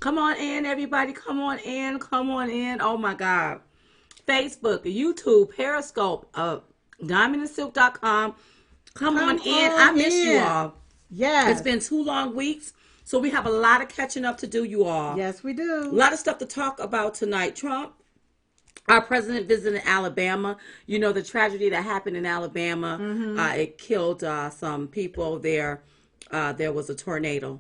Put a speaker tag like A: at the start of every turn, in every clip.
A: Come on in, everybody. Come on in. Come on in. Oh my God. Facebook, YouTube, Periscope, diamondandsilk.com. Come on in. I miss you all. It's
B: Yes.
A: been 2 long weeks, so we have a lot of catching up to do, you all.
B: Yes, we
A: A
B: do.
A: lot of stuff to talk about tonight. Trump, our president, visited Alabama. You know, the tragedy that happened in Alabama. It killed some people there. There was a tornado.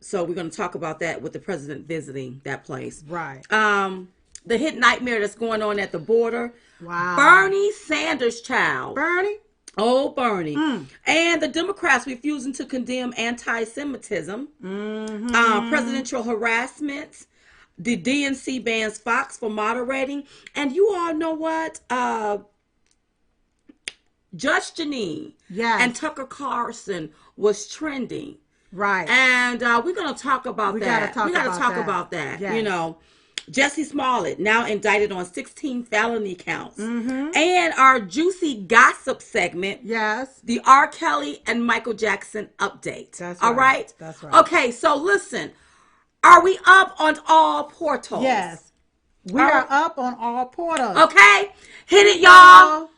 A: So we're going to talk about that with the president visiting that place.
B: Right.
A: The hit nightmare that's going on at the border.
B: Wow.
A: Bernie Sanders' child.
B: Bernie?
A: Oh, Bernie. And the Democrats refusing to condemn anti-Semitism. Presidential harassment. The DNC bans Fox for moderating. And you all know what? Judge Janine
B: Yes.
A: and Tucker Carlson was trending.
B: Right.
A: And we're going to talk about that.
B: We gotta talk
A: about that.
B: Yes.
A: You know, Jesse Smollett now indicted on 16 felony counts. And our juicy gossip segment.
B: Yes.
A: The R. Kelly and Michael Jackson update.
B: That's
A: all right.
B: That's right.
A: Okay, so listen. Are we up on all portals?
B: Yes. We are up on all portals.
A: Okay. Hit it, y'all.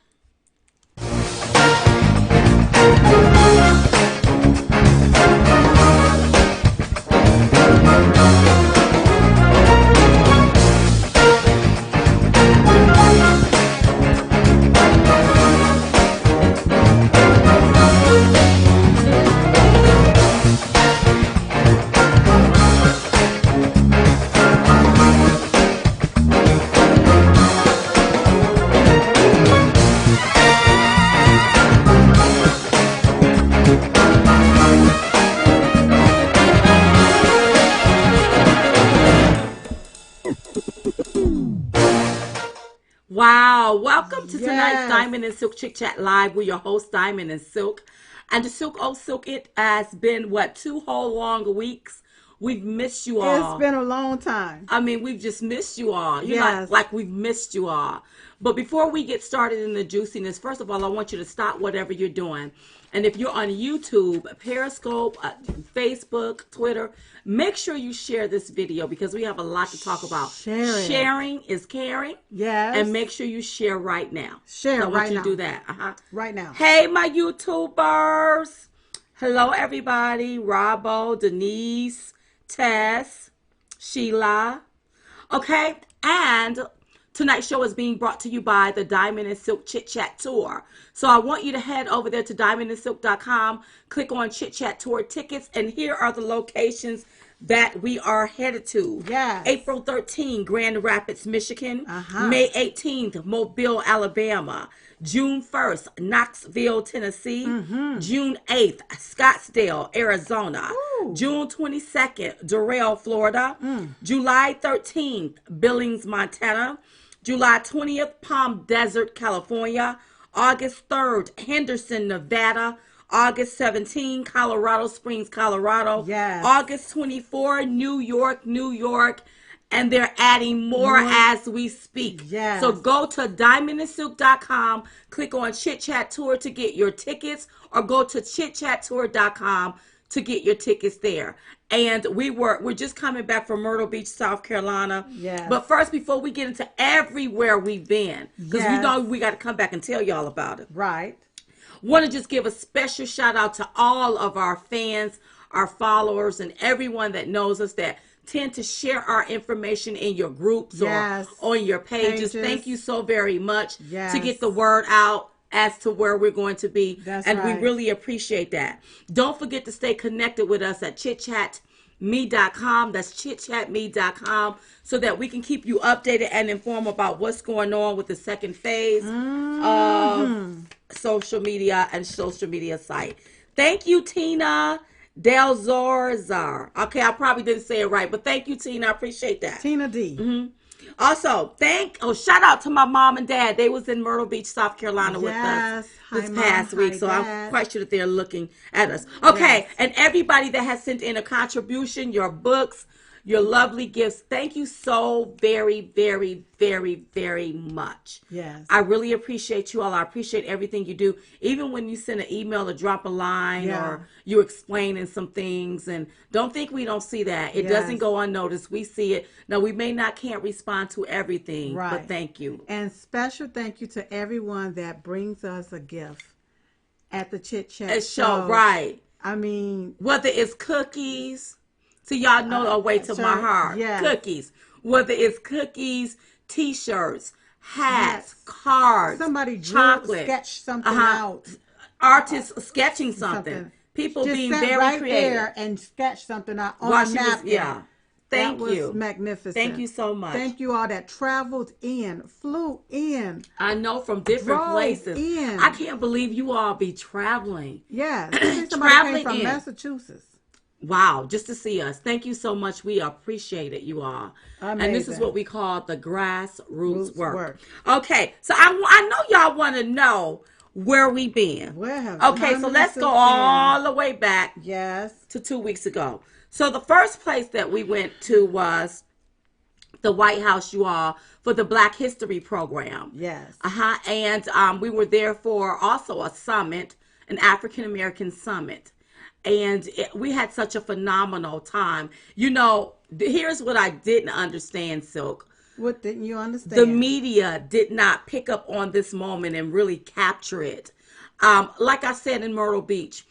A: Wow. Welcome to tonight's Diamond and Silk Chit Chat Live. We're your host, Diamond and Silk. And the Silk, oh Silk, it has been, what, 2 whole long weeks? We've missed you all.
B: It's been a long time.
A: I mean, we've just missed you all.
B: Yes.
A: Like we've missed you all. But before we get started in the juiciness, first of all, I want you to stop whatever you're doing. And if you're on YouTube, Periscope, Facebook, Twitter, make sure you share this video because we have a lot to talk about. Sharing is caring.
B: Yes.
A: And make sure you share right now.
B: Share
A: so I want
B: right
A: you
B: now.
A: to do that.
B: Right now.
A: Hey, my YouTubers. Hello, everybody. Robbo, Denise, Tess, Sheila. Okay. And tonight's show is being brought to you by the Diamond and Silk Chit Chat Tour. So I want you to head over there to diamondandsilk.com, click on Chit Chat Tour tickets, and here are the locations that we are headed to.
B: Yes.
A: April 13th, Grand Rapids, Michigan. May 18th, Mobile, Alabama. June 1st, Knoxville, Tennessee. June 8th, Scottsdale, Arizona. June 22nd, Doral, Florida. July 13th, Billings, Montana. July 20th, Palm Desert, California. August 3rd, Henderson, Nevada. August 17th, Colorado Springs, Colorado.
B: Yes.
A: August 24th, New York, New York. And they're adding more as we speak.
B: Yes.
A: So go to diamondandsilk.com, click on Chit Chat Tour to get your tickets, or go to chitchattour.com to get your tickets there. And we're just coming back from Myrtle Beach, South Carolina.
B: Yes.
A: But first, before we get into everywhere we've been, because we know we got to come back and tell y'all about it.
B: Right.
A: Want to just give a special shout out to all of our fans, our followers, and everyone that knows us that tend to share our information in your groups or on your pages. Thank you so very much to get the word out as to where we're going to be. We really appreciate that. Don't forget to stay connected with us at chitchatme.com. That's chitchatme.com, so that we can keep you updated and informed about what's going on with the second phase of social media and social media site. Thank you, Tina Del Zorzar. Okay, I probably didn't say it right, but thank you, Tina. I appreciate that.
B: Tina D.
A: Also, shout out to my mom and dad. They was in Myrtle Beach, South Carolina with us this past week. So I'm quite sure that they're looking at us. Okay, and everybody that has sent in a contribution, your books, your lovely gifts. Thank you so very, very, very, very much.
B: Yes.
A: I really appreciate you all. I appreciate everything you do. Even when you send an email or drop a line or you explaining some things. And don't think we don't see that. It doesn't go unnoticed. We see it. Now, we can't respond to everything, but thank you.
B: And special thank you to everyone that brings us a gift at the Chit Chat show.
A: Right.
B: I mean,
A: whether it's cookies, so y'all know a way to my heart. Cookies. Whether it's cookies, T-shirts, hats, cards,
B: somebody
A: chocolate,
B: sketch something out.
A: Artists sketching something. People
B: just
A: being
B: sat
A: very
B: right
A: creative.
B: there and sketch something out on a napkin.
A: Thank
B: that
A: you.
B: Was magnificent.
A: Thank you so much.
B: Thank you all that traveled in, flew in.
A: I know, from different places.
B: In.
A: I can't believe you all be traveling.
B: Yes. Somebody came from Massachusetts.
A: Wow, just to see us. Thank you so much. We appreciate it, you all.
B: Amazing.
A: And this is what we call the grassroots work. Okay, so I know y'all want to know where we been. Okay, so let's go all the way back. To 2 weeks ago. So the first place that we went to was the White House, you all, for the Black History Program. And we were there for also a summit, an African American summit. And we had such a phenomenal time. You know, here's what I didn't understand, Silk.
B: What didn't you understand?
A: The media did not pick up on this moment and really capture it. Like I said in Myrtle Beach,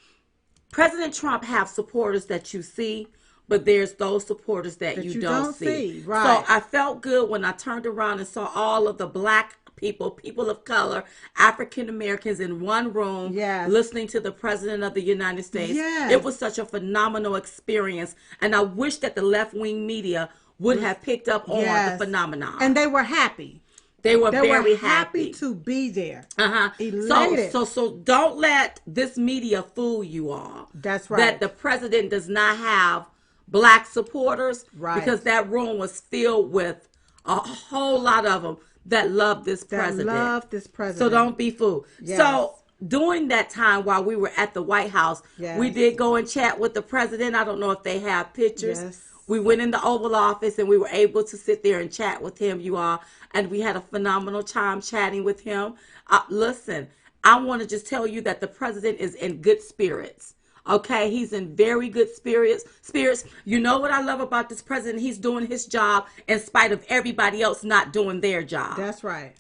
A: President Trump have supporters that you see, but there's those supporters that you don't see.
B: Right.
A: So I felt good when I turned around and saw all of the Black people of color, African Americans in one room, listening to the President of the United States. It was such a phenomenal experience, and I wish that the left-wing media would have picked up on the phenomenon.
B: And they were happy.
A: They were very
B: happy.
A: happy
B: To be there.
A: Elated. So don't let this media fool you all.
B: That's right.
A: That the president does not have Black supporters. Because that room was filled with a whole lot of them that love this president. So don't be fooled. So during that time while we were at the White House, we did go and chat with the president. I don't know if they have pictures. We went in the Oval Office and we were able to sit there and chat with him, you all. And we had a phenomenal time chatting with him. Listen, I want to just tell you that the president is in good spirits. Okay, he's in very good spirits. You know what I love about this president? He's doing his job in spite of everybody else not doing their job.
B: That's right.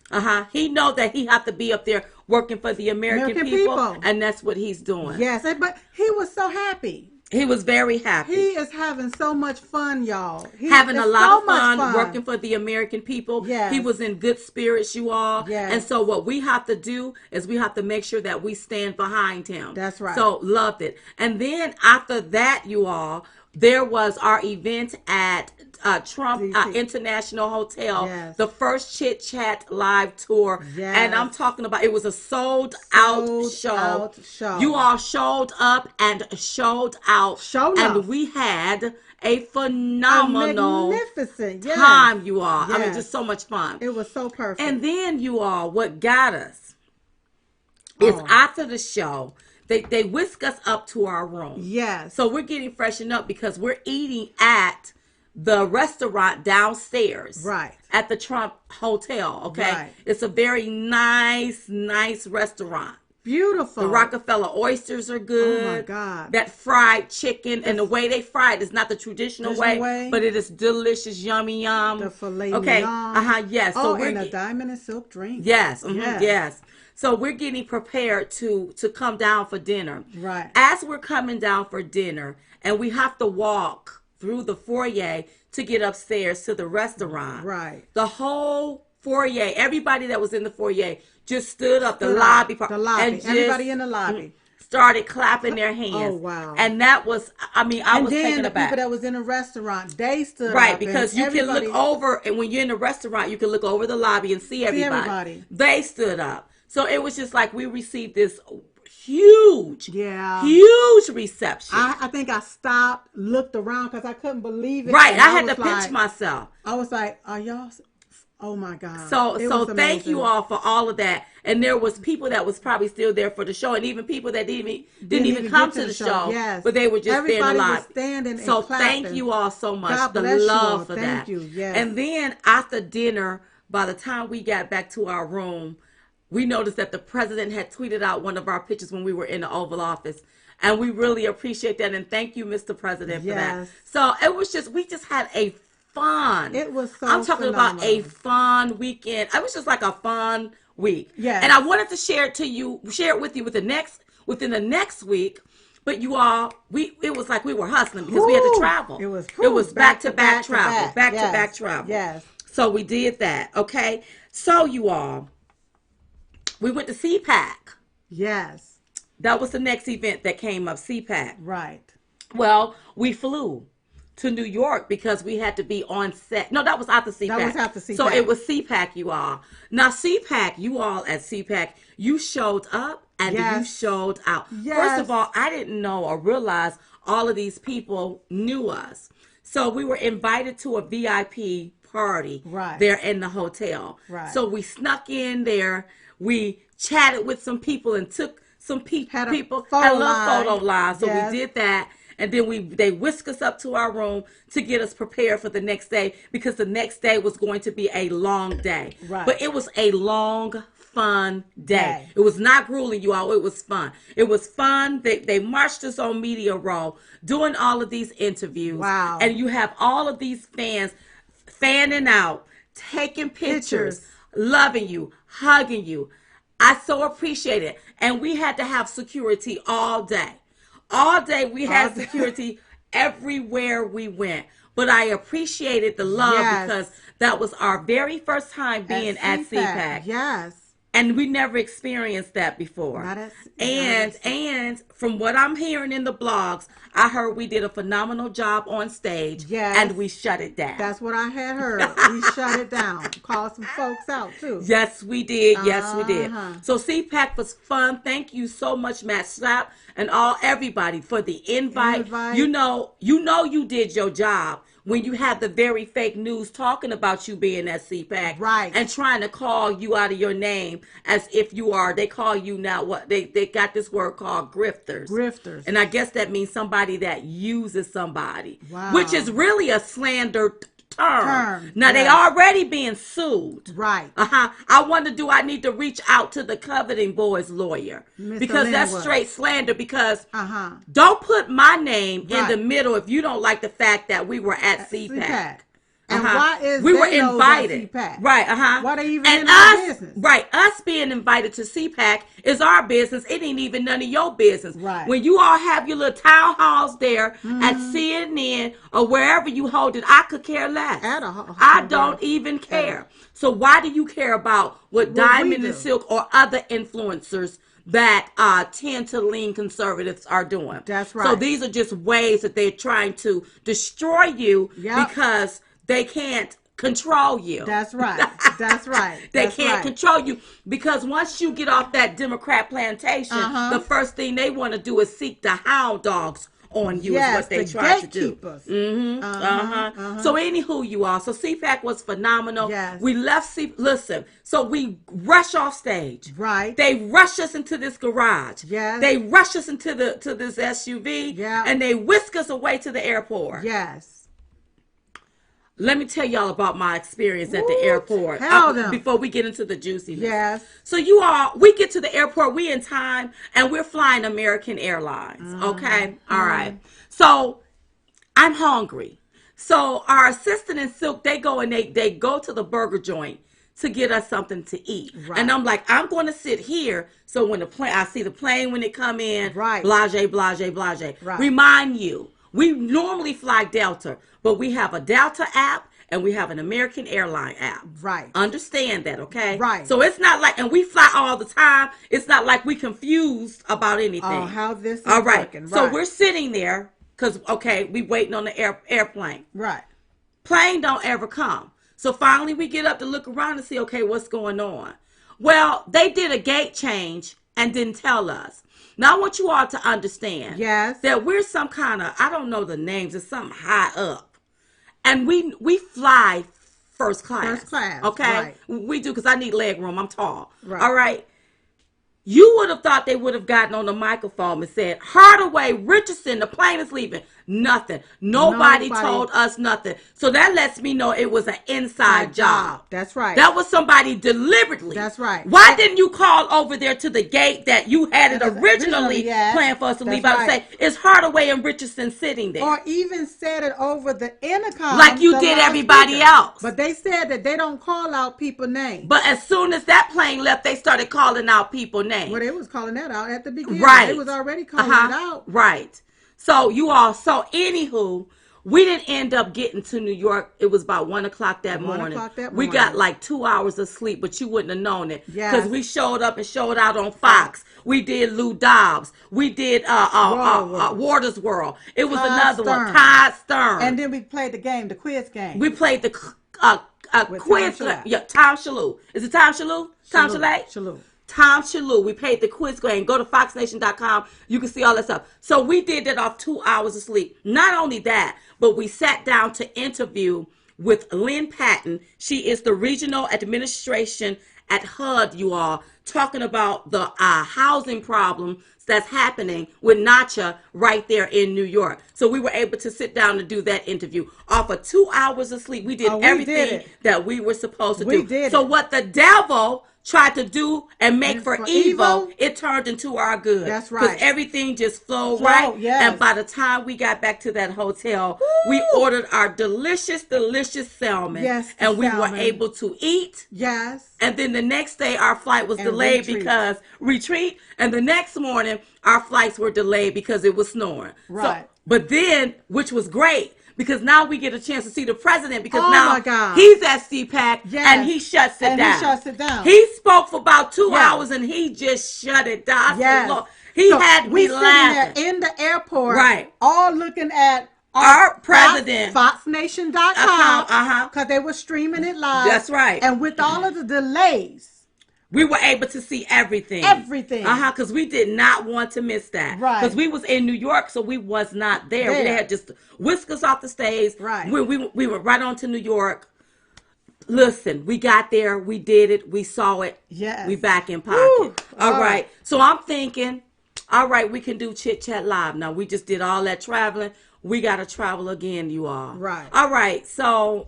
A: He knows that he have to be up there working for the American people, and that's what he's doing.
B: Yes, but he was so happy.
A: He was very happy.
B: He is having so much fun, y'all.
A: Having a lot of fun working for the American people.
B: Yes.
A: He was in good spirits, you all.
B: Yes.
A: And so what we have to do is we have to make sure that we stand behind him.
B: That's right.
A: So loved it. And then after that, you all, there was our event at Trump International Hotel, the first Chit Chat live tour. And I'm talking about, it was a sold out show. You all showed up and showed out. And we had a phenomenal
B: magnificent
A: time, you all. I mean, just so much fun.
B: It was so perfect.
A: And then, you all, what got us is after the show, they whisk us up to our room. So we're getting freshened up because we're eating at the restaurant downstairs. At the Trump Hotel, okay? It's a very nice restaurant.
B: Beautiful.
A: The Rockefeller oysters are good.
B: Oh my God.
A: That fried chicken, and the way they fry it is not the traditional way, but it is delicious, yummy, yum.
B: The filet
A: mignon. Yes.
B: So and a diamond and silk drink.
A: Yes. Yes. So we're getting prepared to come down for dinner.
B: Right.
A: As we're coming down for dinner, and we have to walk through the foyer to get upstairs to the restaurant.
B: Right.
A: The whole foyer, everybody that was in the foyer just stood up, the lobby.
B: And everybody in the lobby
A: started clapping their hands.
B: Oh, wow.
A: And that was, I was taken aback. And then
B: the people that was in the restaurant, they stood up.
A: Right, because you can look over, and when you're in the restaurant, you can look over the lobby and see everybody. They stood up. So it was just like we received this huge reception.
B: I think I stopped, looked around because I couldn't believe it.
A: Right, I had to pinch myself.
B: I was like, are y'all Oh my God.
A: So thank you all for all of that. And there was people that was probably still there for the show, and even people that didn't even come to the show. Yes. But they were just
B: Everybody
A: standing
B: was standing
A: so
B: and clapping.
A: thank you all so much.
B: God
A: the
B: bless
A: love
B: you all.
A: for
B: thank
A: that.
B: You. Yes.
A: And then after dinner, by the time we got back to our room, we noticed that the president had tweeted out one of our pictures when we were in the Oval Office. And we really appreciate that. And thank you, Mr. President, for that. So it was we just had a fun.
B: It was so
A: I'm talking
B: phenomenal.
A: about a fun weekend. It was just like a fun week.
B: Yeah.
A: And I wanted to share it with you within the next week. But you all, it was like we were hustling because we had to travel. It was back to back travel. Back to back travel.
B: Yes.
A: So we did that. Okay. So you all, we went to CPAC.
B: Yes.
A: That was the next event that came up, CPAC.
B: Right.
A: Well, we flew to New York because we had to be on set. No, that was after CPAC.
B: That was after CPAC.
A: So it was CPAC, you all. Now, CPAC, you all at CPAC, you showed up and you showed out.
B: Yes.
A: First of all, I didn't know or realize all of these people knew us. So we were invited to a VIP party there in the hotel.
B: Right.
A: So we snuck in there. We chatted with some people and took some people had a little photo line. So we did that. And then they whisked us up to our room to get us prepared for the next day because the next day was going to be a long day.
B: Right.
A: But it was a long, fun day. It was not grueling, you all. It was fun. It was fun. They marched us on Media Row doing all of these interviews.
B: Wow.
A: And you have all of these fans fanning out, taking pictures, loving you, hugging you. I so appreciate it. And we had to have security all day. All day we had security everywhere we went. But I appreciated the love because that was our very first time being at CPAC.
B: Yes.
A: And we never experienced that before. And from what I'm hearing in the blogs, I heard we did a phenomenal job on stage.
B: Yes.
A: And we shut it down.
B: That's what I had heard. We shut it down. Called some folks out too.
A: Yes, we did. Yes, we did. So CPAC was fun. Thank you so much, Matt Slap, and everybody for the invite. You know you did your job when you had the very fake news talking about you being at CPAC.
B: Right.
A: And trying to call you out of your name as if you are. They call you now what? They got this word called grifters.
B: Grifters.
A: And I guess that means somebody that uses somebody.
B: Wow.
A: Which is really a slander term. Now they already being sued.
B: Right.
A: I wonder, do I need to reach out to the Coveting Boys lawyer?
B: Mr.
A: Because that's
B: Linwood.
A: straight slander. Because don't put my name in the middle if you don't like the fact that we were at CPAC.
B: And why is
A: we were invited? Right.
B: Why they even
A: and
B: in our business?
A: Right. Us being invited to CPAC is our business. It ain't even none of your business.
B: Right.
A: When you all have your little town halls there at CNN or wherever you hold it, I could care less. I don't even care. So why do you care about what Diamond and Silk or other influencers that tend to lean conservatives are doing?
B: That's right.
A: So these are just ways that they're trying to destroy you because they can't control you.
B: That's right. That's right.
A: They can't control you because once you get off that Democrat plantation, the first thing they want to do is seek the hound dogs on you is what they try to do. So anywho, you all. So CPAC was phenomenal.
B: Yes.
A: We left listen, so we rush off stage.
B: Right.
A: They rush us into this garage.
B: Yes.
A: They rush us into this SUV.
B: Yeah.
A: And they whisk us away to the airport.
B: Yes.
A: Let me tell y'all about my experience at the airport before we get into the juiciness.
B: Yes.
A: So you all, we get to the airport, we in time, and we're flying American Airlines. Okay? All right. So I'm hungry. So our assistant and Silk, they go and they go to the burger joint to get us something to eat. Right. And I'm like, I'm going to sit here so when I see the plane when it come in, blase, blase, blase. Right. Remind you, we normally fly Delta, but we have a Delta app and we have an American airline app.
B: Right.
A: Understand that, okay?
B: Right.
A: So it's not like, and we fly all the time. It's not like we confused about anything.
B: Oh, how this is working. Right.
A: So we're sitting there because, we waiting on the airplane.
B: Right.
A: Plane don't ever come. So finally we get up to look around and see, okay, what's going on? Well, they did a gate change and didn't tell us. Now, I want you all to understand that we're some kind of, I don't know the names, it's something high up. And we fly first class.
B: First class.
A: Okay?
B: Right.
A: We do, because I need leg room. I'm tall.
B: Right.
A: All right? You would have thought they would have gotten on the microphone and said, Hardaway, Richardson, the plane is leaving. Nothing. Nobody told us nothing. So that lets me know it was an inside job.
B: That's right.
A: That was somebody deliberately.
B: That's right.
A: Why didn't you call over there to the gate that you had it originally planned for us to leave out and say, is Hardaway and Richardson sitting there?
B: Or even said it over the intercom.
A: Like you did everybody else.
B: But they said that they don't call out people's names.
A: But as soon as that plane left, they started calling out people's names.
B: Well, they was calling that out at the beginning.
A: Right.
B: They was already calling it out.
A: Right. So you all, anywho, we didn't end up getting to New York. It was about 1 o'clock that morning. We got like 2 hours of sleep, but you wouldn't have known it. Because we showed up and showed out on Fox. We did Lou Dobbs. We did Waters World. It was another one. Todd Stern.
B: And then we played the game, the quiz game.
A: We played the quiz game. Yeah, Tom Shalhoub. Is it Tom Shalhoub? Tom Shalhoub? Tom Shalhoub. We paid the quiz game. Go to foxnation.com. You can see all that stuff. So we did that off 2 hours of sleep. Not only that, but we sat down to interview with Lynn Patton. She is the regional administration at HUD, you all, talking about the housing problem that's happening with NACHA right there in New York. So we were able to sit down and do that interview. Off of 2 hours of sleep, we did everything that we were supposed to do. So what the devil tried to do and make for evil, it turned into our good.
B: That's right.
A: Because everything just flowed right. Yes. And by the time we got back to that hotel, we ordered our delicious salmon.
B: Yes.
A: And we were able to eat.
B: Yes.
A: And then the next day, our flight was delayed because retreat. And the next morning, our flights were delayed because it was snowing.
B: Right.
A: So, but then, which was great, because now we get a chance to see the president, because now he's at CPAC and he shuts it down. He spoke for about 2 hours and he just shut it down.
B: Yes.
A: He had me laughing.
B: There in the airport,
A: right?
B: All looking at
A: our president,
B: foxnation.com, because they were streaming it live.
A: That's right.
B: And with all of the delays,
A: we were able to see everything. Because we did not want to miss that.
B: Right.
A: Because we was in New York, so we was not there. We had just whisked us off the stage.
B: Right.
A: We went right on to New York. Listen, we got there. We did it. We saw it.
B: Yes.
A: We back in pocket. All right. So I'm thinking, all right, we can do Chit Chat Live. Now, we just did all that traveling. We got to travel again, you all.
B: Right.
A: All right. So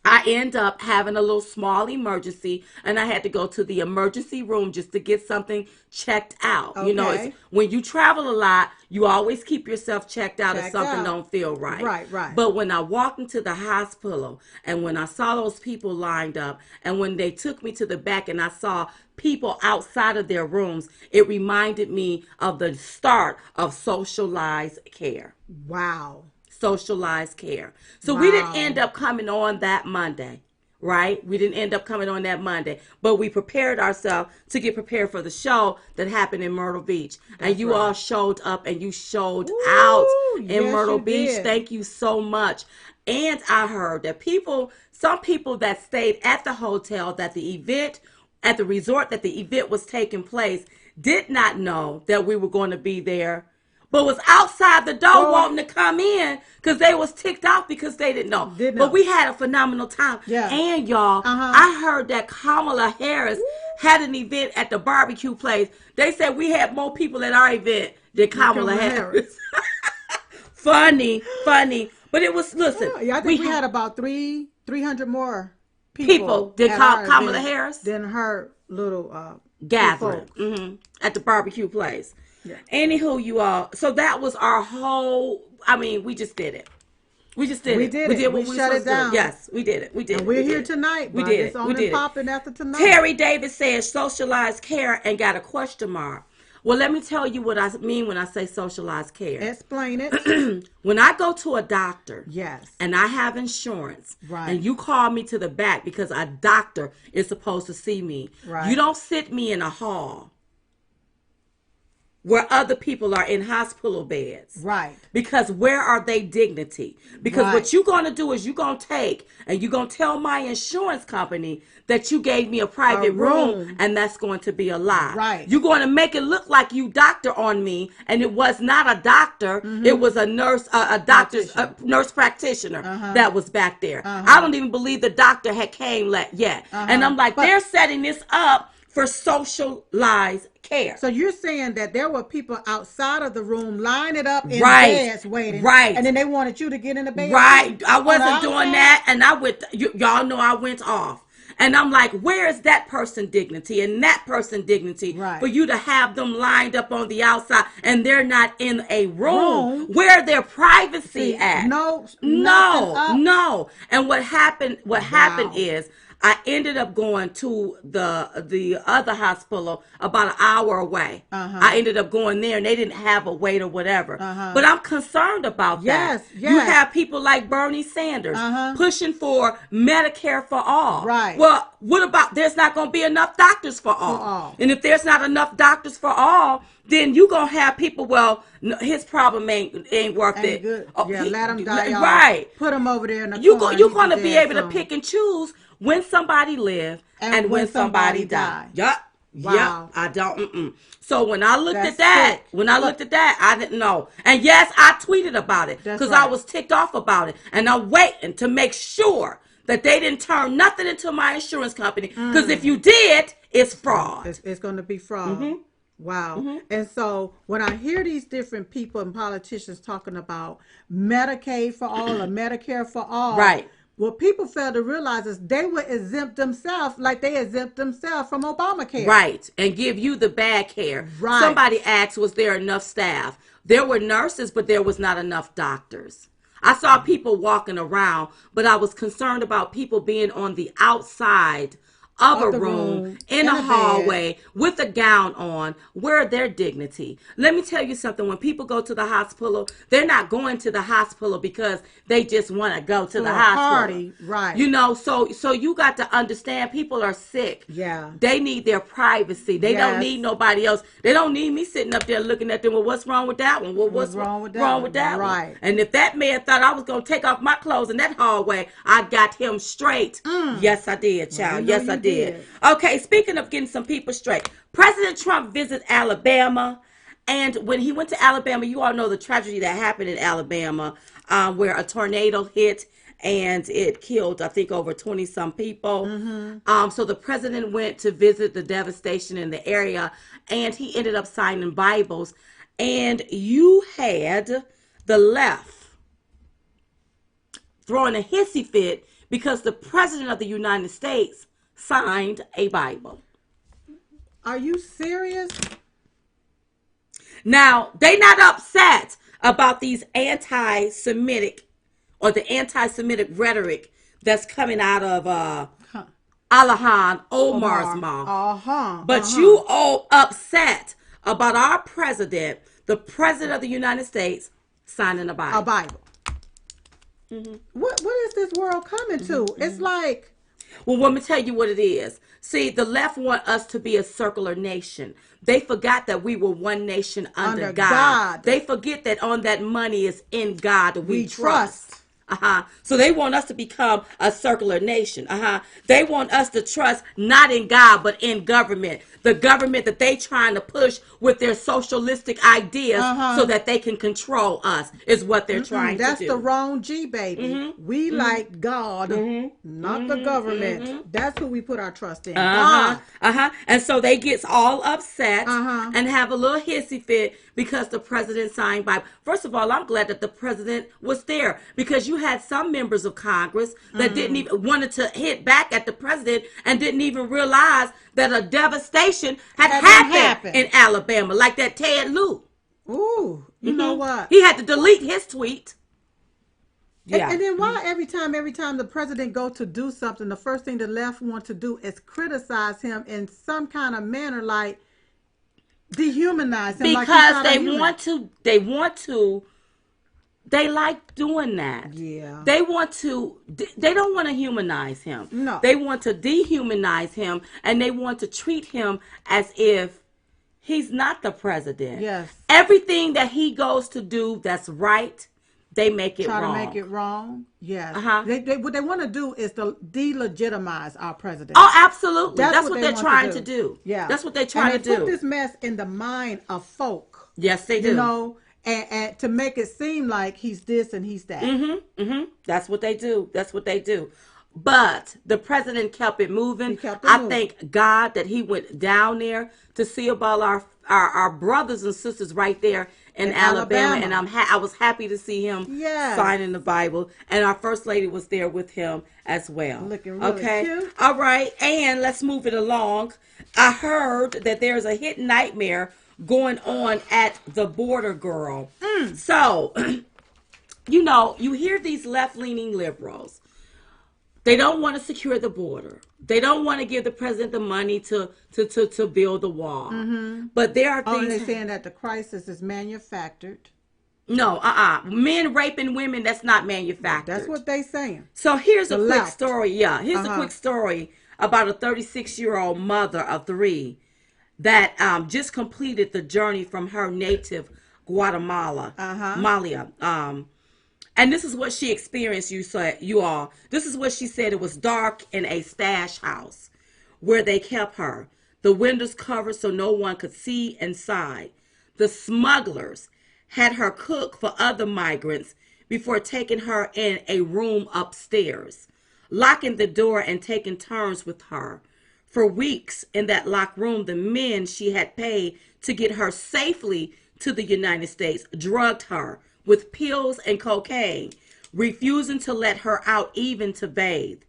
A: I end up having a little small emergency, and I had to go to the emergency room just to get something checked out.
B: Okay.
A: You know, when you travel a lot, you always keep yourself checked out if something don't feel right.
B: Right.
A: But when I walked into the hospital, and when I saw those people lined up, and when they took me to the back and I saw people outside of their rooms, it reminded me of the start of socialized care.
B: Wow.
A: Socialized care. So we didn't end up coming on that Monday, right? We didn't end up coming on that Monday, but we prepared ourselves to get prepared for the show that happened in Myrtle Beach. And you all showed up and you showed out in Myrtle Beach. Thank you so much. And I heard that some people that stayed at the hotel, at the resort that the event was taking place, did not know that we were going to be there, but was outside the door wanting to come in because they was ticked off because they didn't know. But we had a phenomenal time.
B: Yeah.
A: And y'all, I heard that Kamala Harris had an event at the barbecue place. They said we had more people at our event than Kamala Harris. Funny. But it was, listen.
B: Yeah, I think we had about 300 more people
A: did Kamala Harris
B: than her little
A: gathering at the barbecue place. Yeah. Anywho, you all, so that was our whole, we just did it. We did what we shut it down. Yes, we did it.
B: And we're here tonight.
A: We did
B: it. It's only popping after tonight.
A: Terry Davis says socialized care and got a question mark. Well, let me tell you what I mean when I say socialized care.
B: Explain it.
A: When I go to a doctor,
B: yes,
A: and I have insurance, and you call me to the back because a doctor is supposed to see me, you don't sit me in a hall. where other people are in hospital beds.
B: Right.
A: Because where are they dignity? Because what you're going to do is you're going to take and you're going to tell my insurance company that you gave me a private room, and that's going to be a lie.
B: Right.
A: You're going to make it look like you doctor on me, and it was not a doctor. It was a nurse, a nurse practitioner that was back there. I don't even believe the doctor had came yet. And I'm like, they're setting this up for socialized care.
B: So you're saying that there were people outside of the room lining up in beds waiting.
A: Right.
B: And then they wanted you to get in the bed.
A: Right. I wasn't doing that. And I went, y'all know I went off. And I'm like, where is that person dignity and that person dignity for you to have them lined up on the outside and they're not in a room where their privacy at?
B: No.
A: And what happened is I ended up going to the other hospital about an hour away. I ended up going there and they didn't have a wait or whatever. But I'm concerned about that. You have people like Bernie Sanders pushing for Medicare for all.
B: Right.
A: Well, what about there's not going to be enough doctors for all? And if there's not enough doctors for all, then you going to have people, well, no, his problem ain't worth it.
B: Good. Let him die.
A: Right.
B: Put him over there in the
A: corner. You're going to be able to pick and choose when somebody live and when somebody die. Yup.
B: Wow.
A: Yep. I don't. So when I looked at that, I didn't know. And yes, I tweeted about it because I was ticked off about it. And I'm waiting to make sure that they didn't turn nothing into my insurance company. Because if you did, it's fraud.
B: It's going to be fraud. Wow. And so when I hear these different people and politicians talking about Medicaid for all or Medicare for all.
A: Right.
B: What people fail to realize is they would exempt themselves like they exempt themselves from Obamacare.
A: Right. And give you the bad care.
B: Right.
A: Somebody asked, was there enough staff? There were nurses, but there was not enough doctors. I saw people walking around, but I was concerned about people being on the outside of a room, in a hallway, with a gown on. Where their dignity? Let me tell you something. When people go to the hospital, they're not going to the hospital because they just want to go to the hospital.
B: Party. Right.
A: You know, so you got to understand people are sick.
B: Yeah.
A: They need their privacy. They don't need nobody else. They don't need me sitting up there looking at them. Well, what's wrong with that one? Well, what's wrong with that one?
B: Right.
A: And if that man thought I was going to take off my clothes in that hallway, I got him straight. Yes, I did, child. Yes, I did. Okay, speaking of getting some people straight, President Trump visits Alabama, and when he went to Alabama, you all know the tragedy that happened in Alabama, where a tornado hit and it killed, I think, over 20-some people. So the president went to visit the devastation in the area, and he ended up signing Bibles, and you had the left throwing a hissy fit because the president of the United States signed a Bible.
B: Are you serious?
A: Now, they not upset about these anti-Semitic or the anti-Semitic rhetoric that's coming out of Ilhan Omar's mouth. But you all upset about our president, the president of the United States, signing a Bible.
B: A Bible. What is this world coming to? It's like...
A: Well, let me tell you what it is. See, the left want us to be a circular nation. They forgot that we were one nation under God. They forget that on that money is in God we trust. So they want us to become a circular nation. They want us to trust not in God, but in government. The government that they trying to push with their socialistic ideas so that they can control us is what they're trying to do.
B: That's the wrong G, baby. We like God, not the government. That's who we put our trust in. God.
A: And so they get all upset and have a little hissy fit because the president signed Bible. First of all, I'm glad that the president was there because you had some members of Congress that didn't even wanted to hit back at the president and didn't even realize that a devastation had happened in Alabama, like that Ted Lieu.
B: Ooh, you know what?
A: He had to delete his tweet.
B: Yeah. And then why every time the president go to do something, the first thing the left want to do is criticize him in some kind of manner, like dehumanize him.
A: Because they like doing that.
B: Yeah.
A: They don't want to humanize him.
B: No.
A: They want to dehumanize him, and they want to treat him as if He's not the president.
B: Yes.
A: Everything that he goes to do that's right, they make it wrong.
B: Try to make it wrong. Yes.
A: Uh-huh.
B: What they want to do is to delegitimize our president.
A: Oh, absolutely. That's what they're trying to do.
B: Yeah.
A: That's what they're trying to do.
B: Put this mess in the mind of folk.
A: Yes, they do.
B: You know, and to make it seem like he's this and he's that.
A: Mm-hmm. Mm-hmm. That's what they do. That's what they do. But the president kept it moving. I thank God that he went down there to see about our brothers and sisters right there in Alabama. And I was happy to see him signing the Bible. And our first lady was there with him as well.
B: Looking really cute.
A: All right. And let's move it along. I heard that there's a hit nightmare going on at the border, girl. So, you hear these left-leaning liberals. They don't want to secure the border. They don't want to give the president the money to build the wall.
B: Mm-hmm.
A: But there are things.
B: Oh, they're saying that the crisis is manufactured.
A: No, men raping women, that's not manufactured.
B: That's what they saying.
A: So here's a quick story. Yeah, here's a quick story about a 36-year-old mother of 3 that just completed the journey from her native Guatemala, Malia. And this is what she experienced, you all. This is what she said. It was dark in a stash house where they kept her. The windows covered so no one could see inside. The smugglers had her cook for other migrants before taking her in a room upstairs, locking the door and taking turns with her. For weeks in that locked room, the men she had paid to get her safely to the United States drugged her with pills and cocaine, refusing to let her out even to bathe.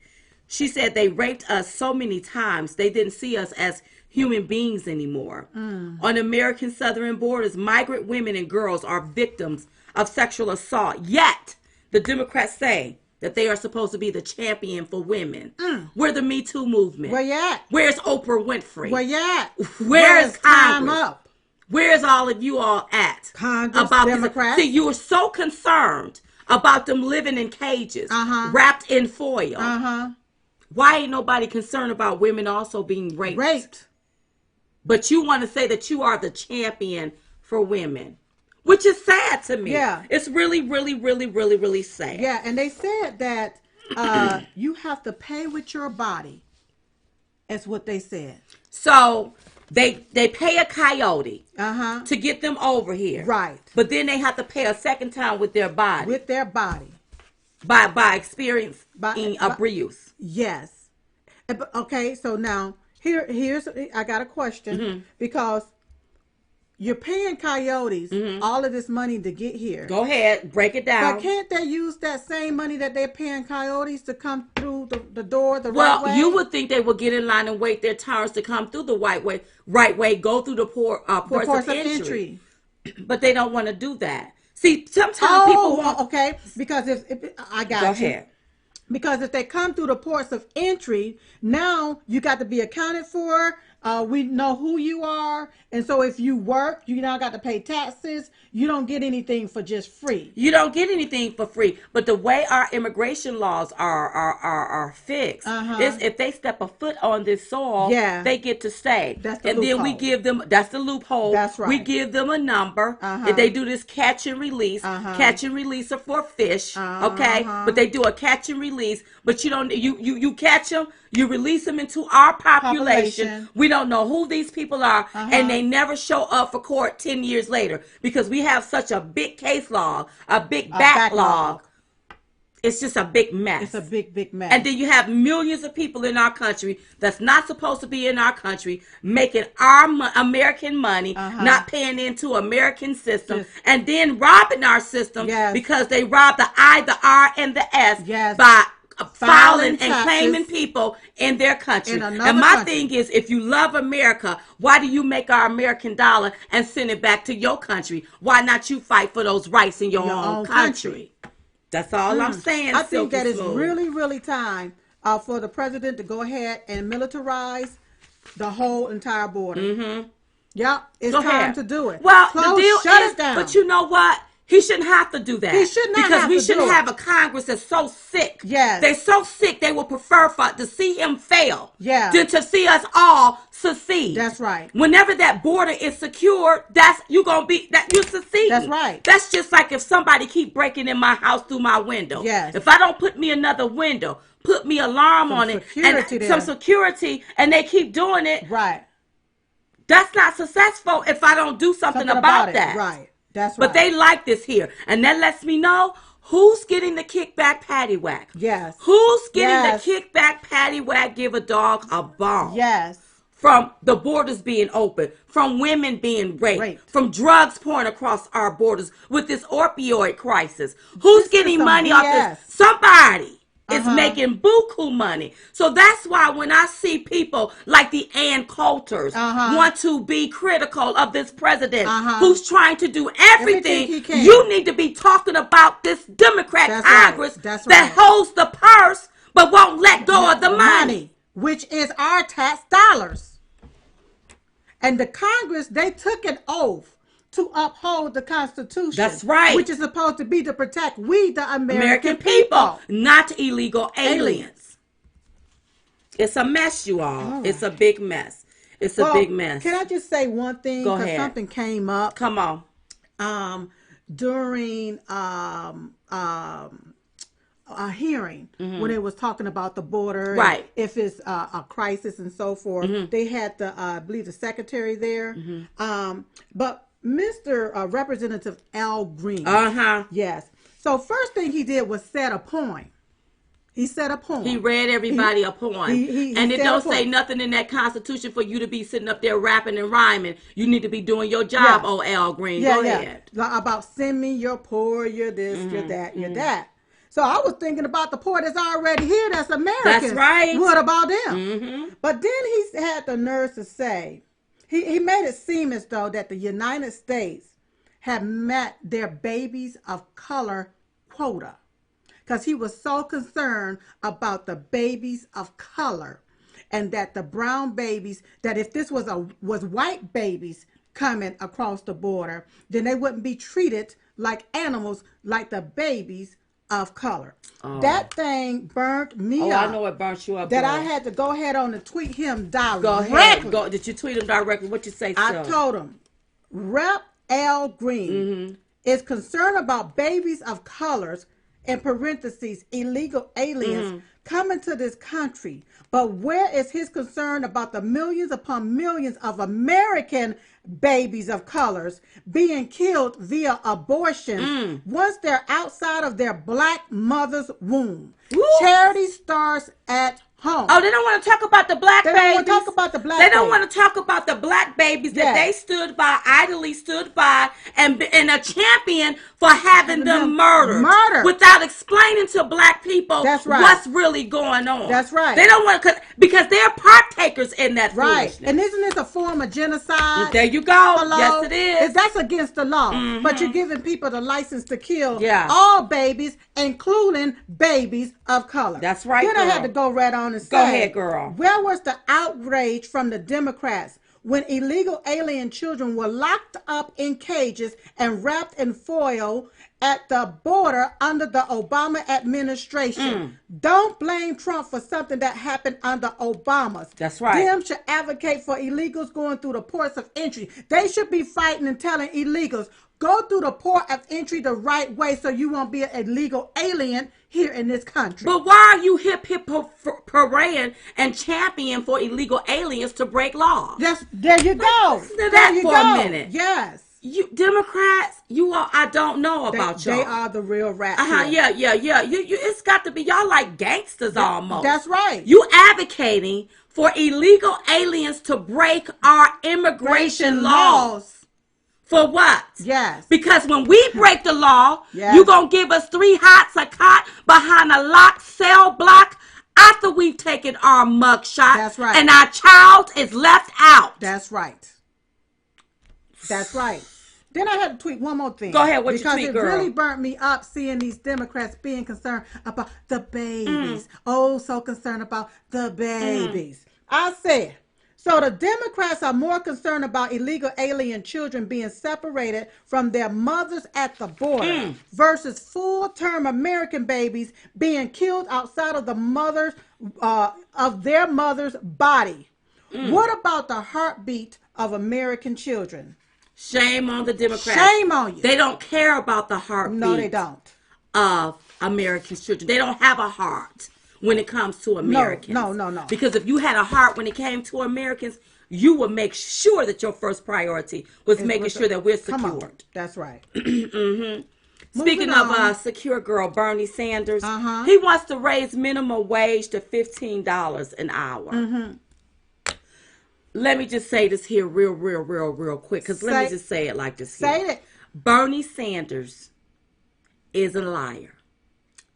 A: She said they raped us so many times they didn't see us as human beings anymore. On American southern borders, migrant women and girls are victims of sexual assault. Yet, the Democrats say that they are supposed to be the champion for women. We're the Me Too movement.
B: Where you at?
A: Where's Oprah Winfrey?
B: Where you at?
A: Where's
B: time
A: Congress?
B: up?
A: Where's all of you all at?
B: Congress,
A: about
B: Democrats.
A: See, you were so concerned about them living in cages, wrapped in foil. Why ain't nobody concerned about women also being raped? But you want to say that you are the champion for women, which is sad to me.
B: Yeah.
A: It's really, really, really, really, really sad.
B: Yeah, and they said that you have to pay with your body. That's what they said.
A: So they pay a coyote to get them over here.
B: Right.
A: But then they have to pay a second time with their body.
B: With their body.
A: By experience in abuse.
B: Yes. Okay, so now here's I got a question because you're paying coyotes all of this money to get here.
A: Go ahead, break it down.
B: But can't they use that same money that they're paying coyotes to come through the door the right way?
A: Well, you would think they would get in line and wait their turns to come through the right way, go through the ports of entry. But they don't want to do that. See, sometimes people want...
B: okay, because if I got you.
A: Go ahead.
B: Because if they come through the ports of entry, now you got to be accounted for. We know who you are. And so if you work, you now got to pay taxes. You don't get anything for just free.
A: You don't get anything for free. But the way our immigration laws are fixed is if they step a foot on this soil, they get to stay.
B: That's the
A: loophole. Then we give them, that's the loophole.
B: That's right.
A: We give them a number. If they do this catch and release, catch and release are for fish, okay? But they do a catch and release, but you don't, you catch them, you release them into our population. We don't know who these people are, and they never show up for court 10 years later because we have such a big case log, a big backlog. It's just a big mess.
B: It's a big mess.
A: And then you have millions of people in our country that's not supposed to be in our country, making our American money, not paying into American system, and then robbing our system because they rob the I, the R, and the S by filing and claiming people in their country. And my thing is, if you love America, why do you make our American dollar and send it back to your country? Why not you fight for those rights in your own country? That's all I'm saying.
B: I think that it's really, really time for the president to go ahead and militarize the whole entire border. Yep, it's time to do it.
A: Well, the deal is, but you know what? He shouldn't have to do that.
B: He should not
A: because
B: have
A: we
B: to
A: shouldn't
B: do
A: have
B: it.
A: a Congress that's so sick.
B: Yes.
A: They're so sick they will prefer to see him fail
B: Yeah.
A: than to see us all succeed.
B: That's right.
A: Whenever that border is secured, you're succeeding.
B: That's right.
A: That's just like if somebody keep breaking in my house through my window.
B: Yes.
A: If I don't put me another window, put me alarm on it, and some security, and they keep doing it.
B: Right.
A: That's not successful if I don't do something about that.
B: Right. That's right.
A: But they like this here. And that lets me know who's getting the kickback paddywhack.
B: Yes.
A: Who's getting the kickback paddywhack, give a dog a bone.
B: Yes.
A: From the borders being open, from women being raped, from drugs pouring across our borders with this opioid crisis. Who's getting money off this? Somebody is making buku money. So that's why when I see people like the Ann Coulters want to be critical of this president who's trying to do everything you need to be talking about this Democrat Congress that holds the purse but won't let go of the money.
B: Which is our tax dollars. And the Congress, they took an oath to uphold the Constitution.
A: That's right.
B: Which is supposed to be to protect we, the American people.
A: Not illegal aliens. It's a mess, you all. Right. It's a big mess. It's a big mess.
B: Can I just say one thing?
A: Go ahead.
B: Something came up.
A: Come on.
B: During a hearing when it was talking about the border,
A: right?
B: If it's a crisis and so forth, they had I believe the secretary there, but Mr. Representative Al Green, yes. So first thing he did was set a point. He said a poem.
A: He read everybody a poem. And it don't say nothing in that Constitution for you to be sitting up there rapping and rhyming. You need to be doing your job, oh Al Green. Go ahead.
B: About send me your poor, your this, your that, your that. So I was thinking about the poor that's already here, that's Americans.
A: That's right.
B: What about them? But then he had the nerve to say, he made it seem as though that the United States had met their babies of color quota. Because he was so concerned about the babies of color, and that the brown babies, that if this was white babies coming across the border, then they wouldn't be treated like animals like the babies of color. That thing burnt me up.
A: I know it burnt you up.
B: That I had to go ahead on and tweet him directly.
A: Go ahead. Did you tweet him directly? What you say?
B: I told him, Rep. Al Green is concerned about babies of colors, in parentheses, illegal aliens, coming to this country. But where is his concern about the millions upon millions of American babies of colors being killed via abortion once they're outside of their black mother's womb? Woo. Charity starts at home.
A: Oh, they don't want to talk about the black babies.
B: They don't want to talk about the black babies.
A: They don't want to talk about the black babies that they idly stood by, and a champion for having them murdered without explaining to black people what's really going on.
B: That's right.
A: They don't want to, because they're partakers in that foolishness.
B: And isn't this a form of genocide?
A: There you go. Hello? Yes, it is.
B: That's against the law. But you're giving people the license to kill all babies, including babies of color.
A: That's right.
B: Then I had to go right on and say,
A: go ahead, girl.
B: Where was the outrage from the Democrats when illegal alien children were locked up in cages and wrapped in foil at the border under the Obama administration? Don't blame Trump for something that happened under Obama's.
A: That's right.
B: Them should advocate for illegals going through the ports of entry. They should be fighting and telling illegals, go through the port of entry the right way so you won't be an illegal alien here in this country.
A: But why are you hip parading and champion for illegal aliens to break laws?
B: There you go.
A: Listen to that for a minute.
B: Yes.
A: You Democrats, you all, I don't know about y'all.
B: They are the real rats.
A: Yeah. It's got to be, y'all like gangsters almost.
B: That's right.
A: You advocating for illegal aliens to break our immigration laws. For what?
B: Yes.
A: Because when we break the law, you're going to give us 3 hots a cot behind a locked cell block after we've taken our mug shot.
B: That's right.
A: And our child is left out.
B: That's right. That's right. Then I had to tweet one more thing.
A: Go ahead, what you tweet, girl?
B: Because it really burnt me up seeing these Democrats being concerned about the babies. Oh, so concerned about the babies. I said, So the Democrats are more concerned about illegal alien children being separated from their mothers at the border versus full-term American babies being killed outside of the mothers of their mother's body. What about the heartbeat of American children?
A: Shame on the Democrats.
B: Shame on you.
A: They don't care about the heartbeat.
B: No, they don't.
A: Of American children. They don't have a heart when it comes to Americans.
B: No.
A: Because if you had a heart when it came to Americans, you would make sure that your first priority was making sure that we're secured.
B: That's right.
A: Speaking of secure girl, Bernie Sanders, he wants to raise minimum wage to $15 an hour. Let me just say this here real quick, because let me just say it like this here.
B: Say it.
A: Bernie Sanders is a liar.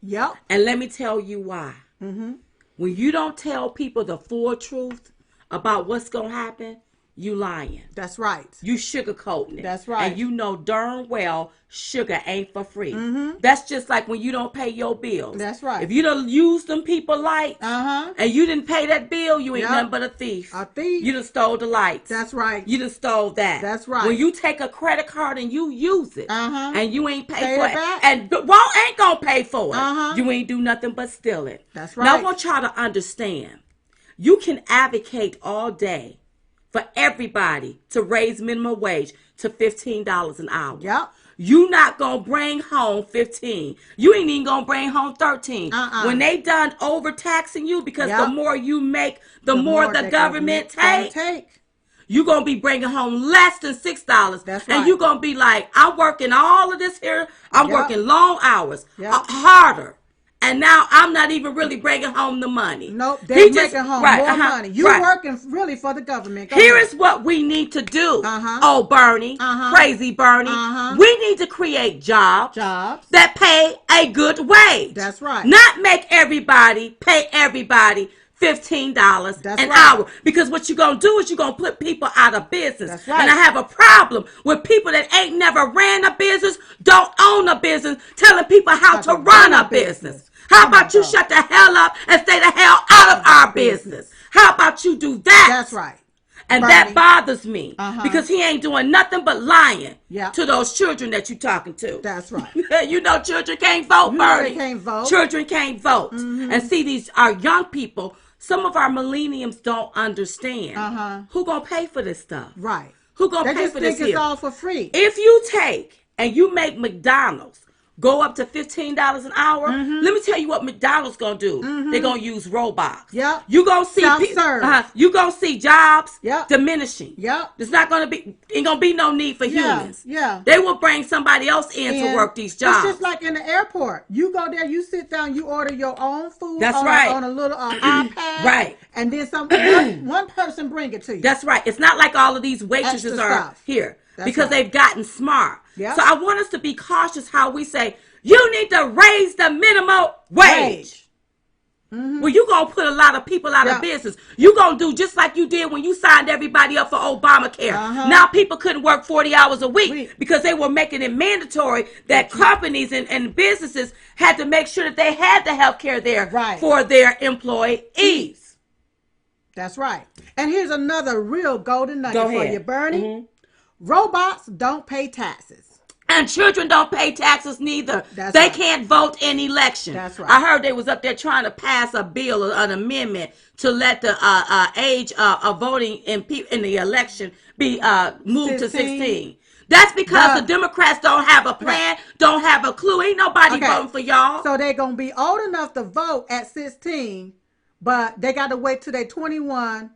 B: Yep.
A: And let me tell you why. When you don't tell people the full truth about what's going to happen, you lying.
B: That's right.
A: You sugarcoating it.
B: That's right.
A: And you know darn well sugar ain't for free. That's just like when you don't pay your bills.
B: That's right.
A: If you don't use them people lights and you didn't pay that bill, you ain't nothing but a thief.
B: A thief.
A: You done stole the lights.
B: That's right.
A: You done stole that.
B: That's right.
A: When you take a credit card and you use it and you ain't pay for it,
B: back.
A: and ain't gonna pay for it, you ain't do nothing but steal it.
B: That's right.
A: Now I want y'all to understand, you can advocate all day for everybody to raise minimum wage to $15 an hour.
B: Yep.
A: You not gonna bring home 15. You ain't even gonna bring home 13. When they done overtaxing you, because the more you make, the more the government take. You gonna be bringing home less than $6.
B: That's right.
A: And you gonna be like, I'm working all of this here. I'm working long hours, harder. And now I'm not even really bringing home the money.
B: Nope, they're making home more money. You're working really for the government.
A: Here is what we need to do. Oh, Bernie, crazy Bernie. We need to create jobs that pay a good wage.
B: That's right.
A: Not make everybody pay everybody $15 an hour. Because what you're going to do is you're going to put people out of business.
B: That's right.
A: And I have a problem with people that ain't never ran a business, don't own a business, telling people how to run a business. How about you shut the hell up and stay the hell out of our business? How about you do that?
B: That's right.
A: And
B: Bernie.
A: that bothers me because he ain't doing nothing but lying
B: Yeah.
A: to those children that you talking to.
B: That's right.
A: You know children can't vote,
B: You
A: Bernie.
B: know they can't vote.
A: Children can't vote. And see, our young people, some of our millenniums don't understand. Who gonna pay for this stuff?
B: Right.
A: Who gonna pay for this?
B: They just think it's all for free.
A: If you take and you make McDonald's go up to $15 an hour, let me tell you what McDonald's gonna do. They're gonna use robots.
B: Yep.
A: You gonna see you gonna see jobs diminishing.
B: Yep.
A: There's not gonna be ain't gonna be no need for humans.
B: Yeah.
A: They will bring somebody else in to work these jobs.
B: It's just like in the airport. You go there, you sit down, you order your own food.
A: That's
B: on
A: right.
B: On a little iPad.
A: Right.
B: And then one person bring it to you.
A: That's right. It's not like all of these waitresses
B: Extra
A: are
B: stuff.
A: here.
B: That's
A: Because
B: right.
A: they've gotten smart.
B: Yep.
A: So I want us to be cautious how we say, you need to raise the minimum wage. Well, you're going to put a lot of people out of business. You're going to do just like you did when you signed everybody up for Obamacare. Now people couldn't work 40 hours a week because they were making it mandatory that companies and businesses had to make sure that they had the health care there for their employees.
B: That's right. And here's another real golden nugget for you, Bernie. Robots don't pay taxes.
A: And children don't pay taxes neither. They can't vote in elections.
B: That's right.
A: I heard they was up there trying to pass a bill, an amendment to let the age of voting in the election be moved to 16. That's because the Democrats don't have a plan, don't have a clue. Ain't nobody voting for y'all.
B: So they're going to be old enough to vote at 16, but they got to wait till they're 21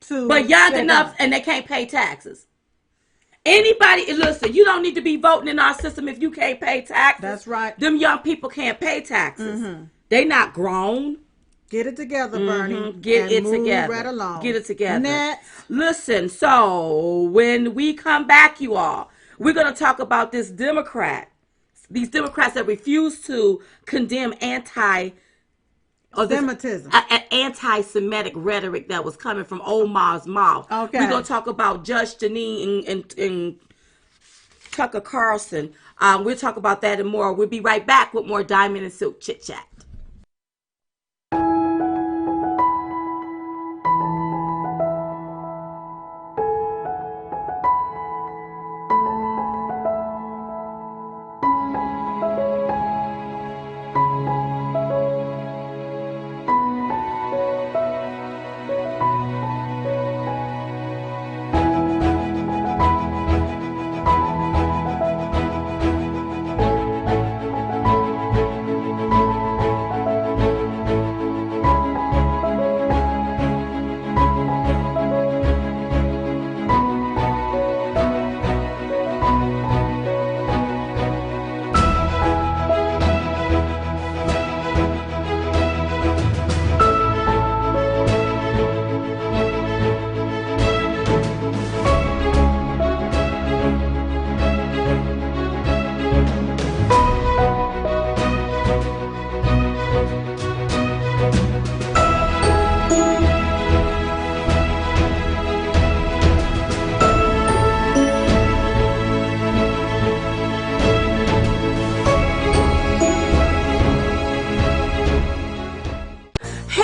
B: to...
A: But young enough and they can't pay taxes. Anybody, listen, you don't need to be voting in our system if you can't pay taxes.
B: That's right.
A: Them young people can't pay taxes. They not grown.
B: Get it together, Bernie.
A: Get it
B: move
A: together.
B: Right along.
A: Get it together.
B: Next.
A: Listen, so when we come back, you all, we're going to talk about these Democrats that refuse to condemn anti-Semitic rhetoric that was coming from Omar's mouth.
B: Okay.
A: We're going to talk about Judge Janine and Tucker Carlson. We'll talk about that and more. We'll be right back with more Diamond and Silk Chit Chat.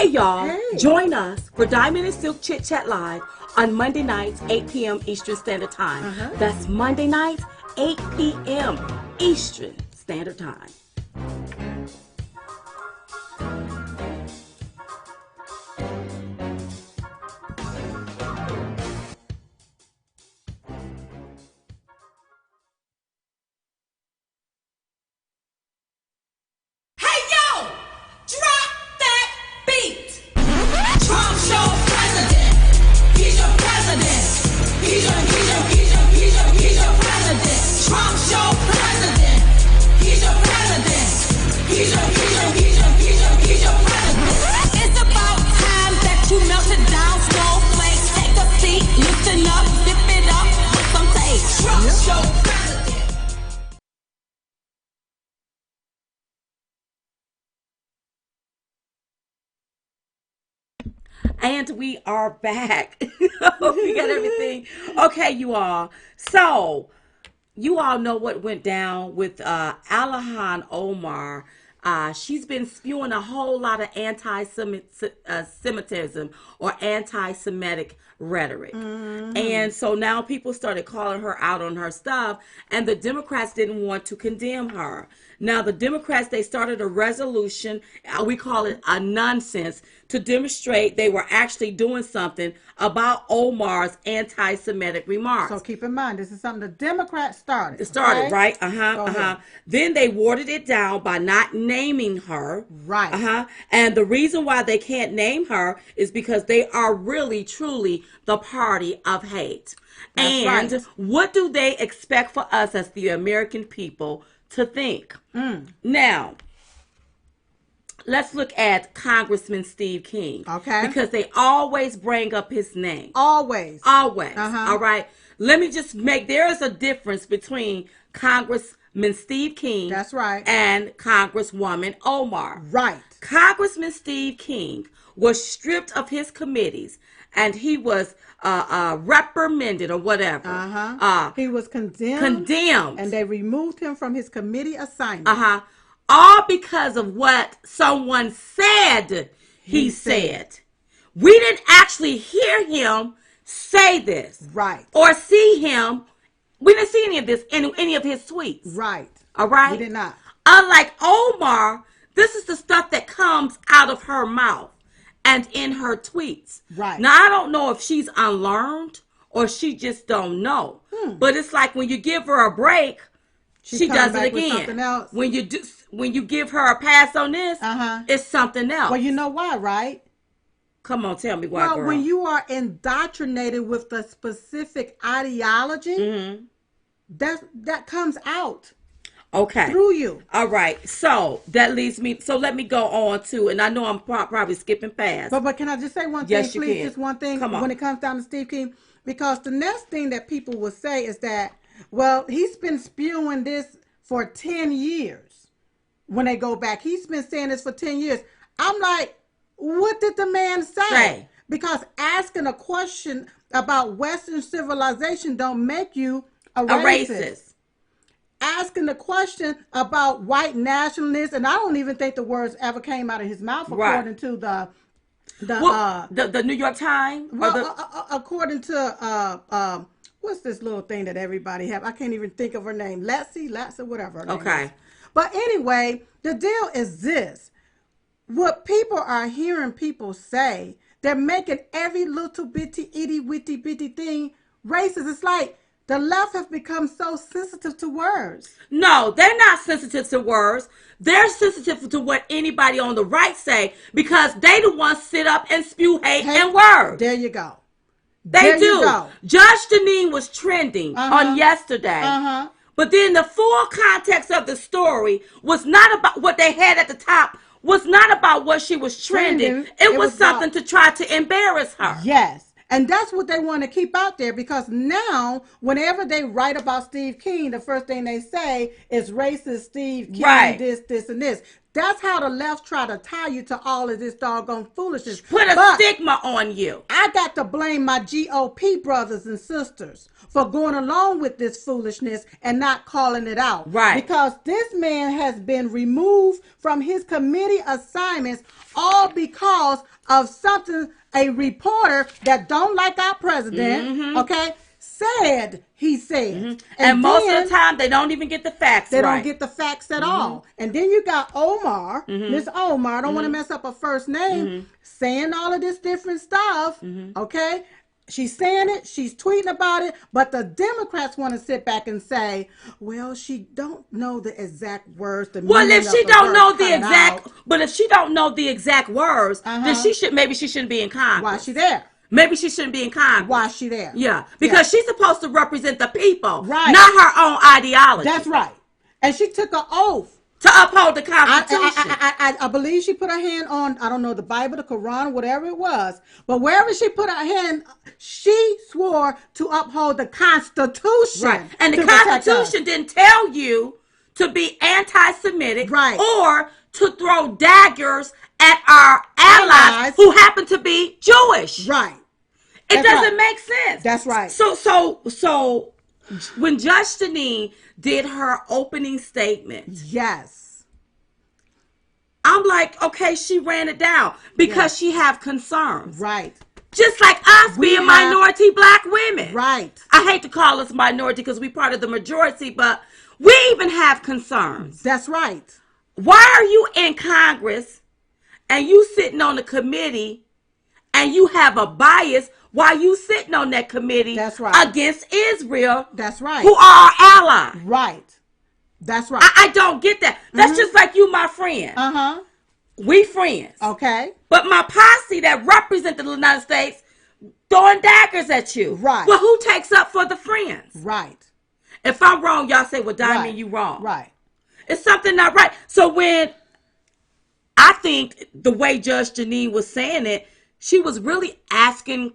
A: Hey y'all,
B: Hey.
A: Join us for Diamond and Silk Chit Chat Live on Monday nights, 8 p.m. Eastern Standard Time. That's Monday nights, 8 p.m. Eastern Standard Time. And we are back. We got everything. Okay, you all. So, you all know what went down with Ilhan Omar. She's been spewing a whole lot of anti-Semitism or anti-Semitic rhetoric. And so now people started calling her out on her stuff, and the Democrats didn't want to condemn her. Now, the Democrats, they started a resolution, we call it a nonsense, to demonstrate they were actually doing something about Omar's anti-Semitic remarks.
B: So keep in mind, this is something the Democrats started.
A: It started, right? Then they watered it down by not naming her.
B: Right.
A: And the reason why they can't name her is because they are really, truly the party of hate. That's right. What do they expect for us as the American people to think? Now, let's look at Congressman Steve King.
B: Okay.
A: Because they always bring up his name.
B: Always.
A: All right. Let me just there is a difference between Congressman Steve King.
B: That's right.
A: And Congresswoman Omar.
B: Right.
A: Congressman Steve King was stripped of his committees and he was reprimanded or whatever.
B: He was condemned. And they removed him from his committee assignment.
A: All because of what someone said he said. We didn't actually hear him say this.
B: Right.
A: Or see him. We didn't see any of this in any of his tweets.
B: Right.
A: All right?
B: We did not.
A: Unlike Omar, this is the stuff that comes out of her mouth and in her tweets.
B: Right.
A: Now, I don't know if she's unlearned or she just don't know. But it's like when you give her a break, she does it again. When you give her a pass on this, it's something else.
B: Well, you know why, right?
A: Come on, tell me why, girl.
B: When you are indoctrinated with the specific ideology, that comes out.
A: Okay.
B: Through you.
A: All right. So that leads me. So let me go on to, and I know I'm probably skipping past.
B: But can I just say one thing,
A: yes,
B: please?
A: Can.
B: Just one thing.
A: Come on.
B: When it comes down to Steve King, because the next thing that people will say is that, well, he's been spewing this for 10 years. When they go back, he's been saying this for 10 years. I'm like, what did the man say? Because asking a question about Western civilization don't make you a racist. Asking the question about white nationalists, and I don't even think the words ever came out of his mouth according to
A: the New York Times.
B: According to what's this little thing that everybody have? I can't even think of her name. Let's whatever her name is. But anyway, the deal is this: what people are hearing people say, they're making every little bitty itty bitty thing racist. It's like the left have become so sensitive to words.
A: No, they're not sensitive to words. They're sensitive to what anybody on the right say because they the ones sit up and spew hate and words.
B: There you go.
A: They do. Judge Janine was trending on yesterday. But then the full context of the story was not about what they had at the top, was not about what she was trending. It was something to try to embarrass her.
B: Yes. And that's what they want to keep out there because now, whenever they write about Steve King, the first thing they say is racist Steve King, this, and this. That's how the left try to tie you to all of this doggone foolishness.
A: Put a stigma on you.
B: I got to blame my GOP brothers and sisters for going along with this foolishness and not calling it out.
A: Right.
B: Because this man has been removed from his committee assignments all because of something a reporter that don't like our president, okay, said he said.
A: Mm-hmm. And most of the time, they don't even get the facts
B: They don't get the facts at all. And then you got Omar, Miss Omar, I don't want to mess up her first name, saying all of this different stuff, okay? She's saying it, she's tweeting about it, but the Democrats want to sit back and say, well, she don't know the exact words.
A: Well, if she don't know the exact, but if she don't know the exact words, then she shouldn't be in Congress.
B: Why is she there?
A: Maybe she shouldn't be in Congress.
B: Why is she there?
A: Yeah, because she's supposed to represent the people,
B: right?
A: Not her own ideology.
B: That's right. And she took an oath
A: to uphold the Constitution.
B: I believe she put her hand on, I don't know, the Bible, the Quran, whatever it was. But wherever she put her hand, she swore to uphold the Constitution.
A: Right. And the Constitution didn't tell you to be anti-Semitic,
B: right,
A: or to throw daggers at our allies who happen to be Jewish.
B: Right.
A: It doesn't make sense.
B: That's right.
A: So when Judge Jeanine did her opening statement,
B: yes,
A: I'm like, okay, she ran it down because she have concerns.
B: Right.
A: Just like us being minority black women.
B: Right.
A: I hate to call us minority because we're part of the majority, but we even have concerns.
B: That's right.
A: Why are you in Congress and you sitting on the committee and you have a bias while you sitting on that committee against Israel?
B: That's right.
A: Who are our allies?
B: Right. That's right.
A: I don't get that. That's just like you, my friend.
B: Uh-huh.
A: We friends.
B: Okay.
A: But my posse that represent the United States throwing daggers at you.
B: Right.
A: Well, who takes up for the friends?
B: Right.
A: If I'm wrong, y'all say, well, Diamond, you wrong.
B: Right.
A: It's something not right. So when I think the way Judge Jeanine was saying it, she was really asking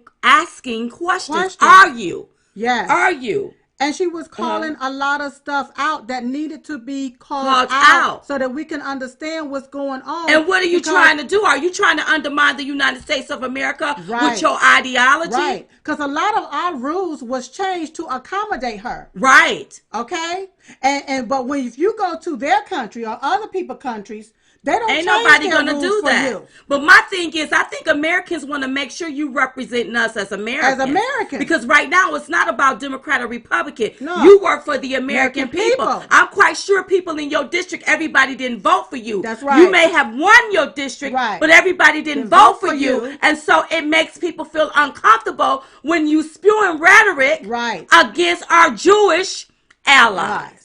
A: questions. Are you?
B: Yes.
A: Are you?
B: And she was calling a lot of stuff out that needed to be called out so that we can understand what's going on.
A: And what are you trying to do? Are you trying to undermine the United States of America with your ideology?
B: Right. Because a lot of our rules was changed to accommodate her.
A: Right.
B: Okay? But if you go to their country or other people's countries, they don't
A: Ain't nobody gonna do that. But my thing is, I think Americans want to make sure you represent us as Americans.
B: As Americans.
A: Because right now it's not about Democrat or Republican.
B: No.
A: You work for the American people. I'm quite sure people in your district, everybody didn't vote for you.
B: That's right.
A: You may have won your district, but everybody didn't vote for you. And so it makes people feel uncomfortable when you spewing rhetoric against our Jewish allies.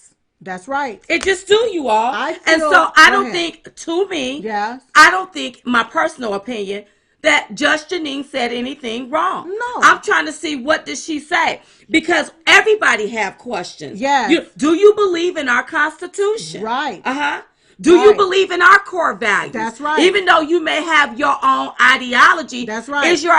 B: That's right.
A: It just do, you all. I don't think, to me, I don't think, my personal opinion, that Judge Jeanine said anything wrong.
B: No.
A: I'm trying to see, what did she say? Because everybody have questions.
B: Yes.
A: Do you believe in our Constitution?
B: Right.
A: Do you believe in our core values?
B: That's right.
A: Even though you may have your own ideology.
B: That's right.
A: Is your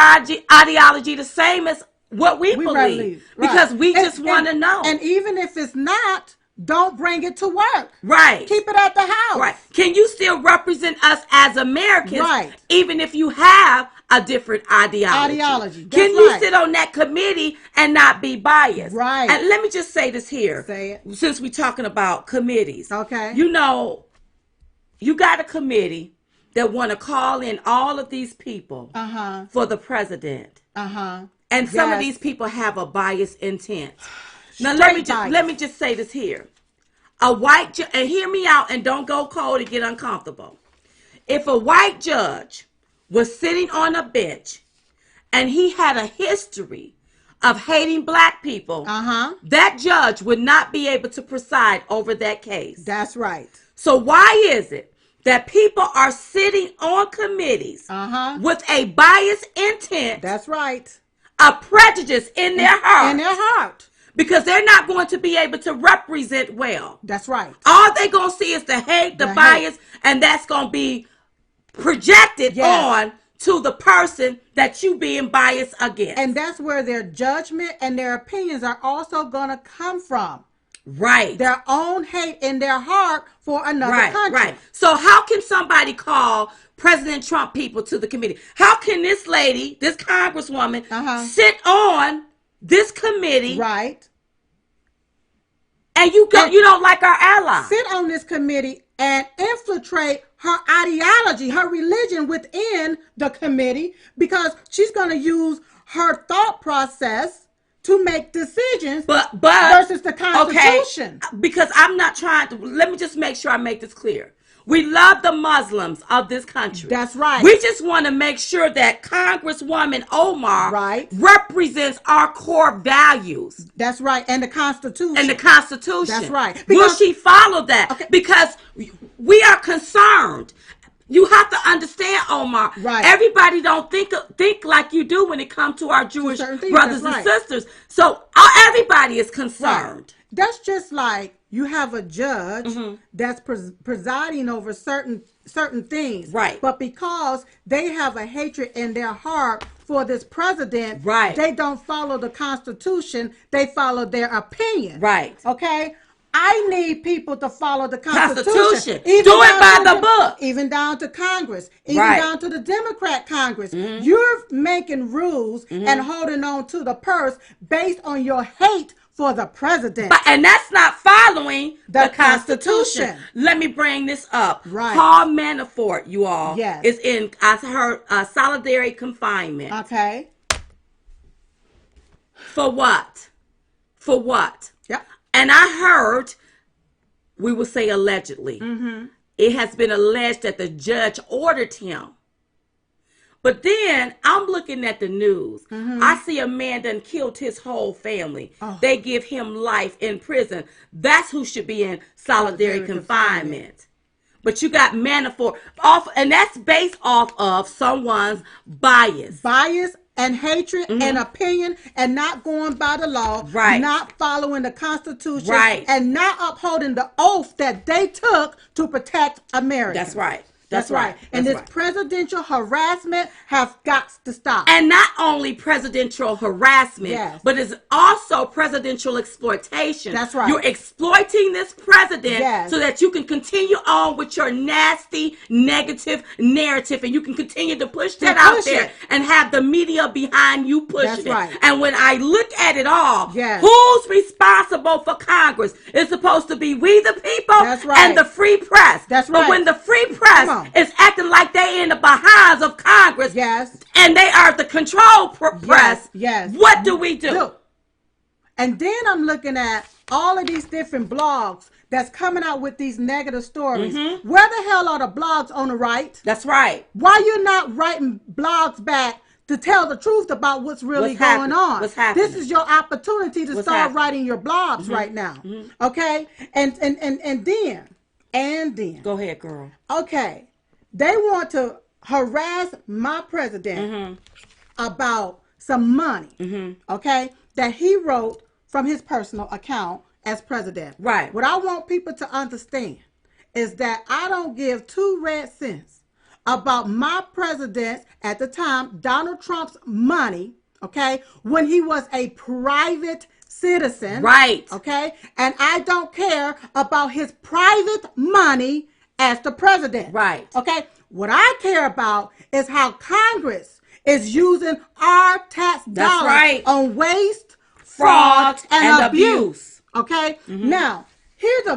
A: ideology the same as what we believe? Because we just want to know.
B: And even if it's not, don't bring it to work.
A: Right.
B: Keep it at the house.
A: Right. Can you still represent us as Americans?
B: Right.
A: Even if you have a different ideology. Can you sit on that committee and not be biased?
B: Right.
A: And let me just say this here.
B: Say it.
A: Since we're talking about committees.
B: Okay.
A: You know, you got a committee that want to call in all of these people for the president. And some of these people have a biased intent. Now let me just say this here. A white judge, and hear me out and don't go cold and get uncomfortable. If a white judge was sitting on a bench and he had a history of hating black people, that judge would not be able to preside over that case.
B: That's right.
A: So why is it that people are sitting on committees with a biased intent?
B: That's right.
A: A prejudice in their heart.
B: In their heart.
A: Because they're not going to be able to represent well.
B: That's right.
A: All they're going to see is the hate, the bias, and that's going to be projected on to the person that you being biased against.
B: And that's where their judgment and their opinions are also going to come from.
A: Right.
B: Their own hate in their heart for another country.
A: Right. So how can somebody call President Trump people to the committee? How can this lady, this congresswoman, sit on this committee?
B: Right.
A: And you don't like our ally.
B: Sit on this committee and infiltrate her ideology, her religion within the committee, because she's going to use her thought process to make decisions
A: but
B: versus the Constitution.
A: Okay, because I'm not trying to, let me just make sure I make this clear. We love the Muslims of this country.
B: That's right.
A: We just want to make sure that Congresswoman Omar represents our core values.
B: That's right. And the Constitution.
A: That's
B: right.
A: Because, will she follow that? Okay. Because we are concerned. You have to understand, Omar.
B: Right.
A: Everybody don't think like you do when it comes to our Jewish brothers and sisters. So everybody is concerned.
B: Right. That's just like you have a judge that's presiding over certain things.
A: Right.
B: But because they have a hatred in their heart for this president, they don't follow the Constitution. They follow their opinion.
A: Right.
B: Okay? I need people to follow the Constitution.
A: Do it by the book.
B: Even down to Congress. Even down to the Democrat Congress. You're making rules and holding on to the purse based on your hate for the president.
A: And that's not following the Constitution. Let me bring this up.
B: Right.
A: Paul Manafort, you all,
B: yes,
A: is in, I heard, solitary confinement.
B: Okay.
A: For what? For what?
B: Yep.
A: And I heard, we will say allegedly, it has been alleged that the judge ordered him. But then I'm looking at the news. I see a man done killed his whole family. They give him life in prison. That's who should be in solitary confinement. But you got Manafort off, and that's based off of someone's bias.
B: Bias and hatred and opinion, and not going by the law, not following the Constitution, and not upholding the oath that they took to protect America.
A: That's right.
B: That's right. And this presidential harassment has got to stop.
A: And not only presidential harassment, but it's also presidential exploitation.
B: That's right.
A: You're exploiting this president so that you can continue on with your nasty, negative narrative, and you can continue to push that out there and have the media behind you pushing it. And when I look at it all, who's responsible for Congress? It's supposed to be we the people and the free press.
B: That's right.
A: But when the free press is acting like they in the behinds of Congress, and they are the control press, what do we do?
B: And then I'm looking at all of these different blogs that's coming out with these negative stories. Where the hell are the blogs on the right?
A: That's right.
B: Why you not writing blogs back to tell the truth about what's really going on?
A: What's happening?
B: This is your opportunity to start writing your blogs right now. Okay? And then
A: go ahead, girl.
B: Okay. They want to harass my president about some money, okay, that he wrote from his personal account as president.
A: Right.
B: What I want people to understand is that I don't give 2 red cents about my president at the time, Donald Trump's money, okay, when he was a private citizen.
A: Right.
B: Okay. And I don't care about his private money as the president.
A: Right.
B: Okay. What I care about is how Congress is using our tax dollars on waste, fraud, and abuse. Okay. Now, here's a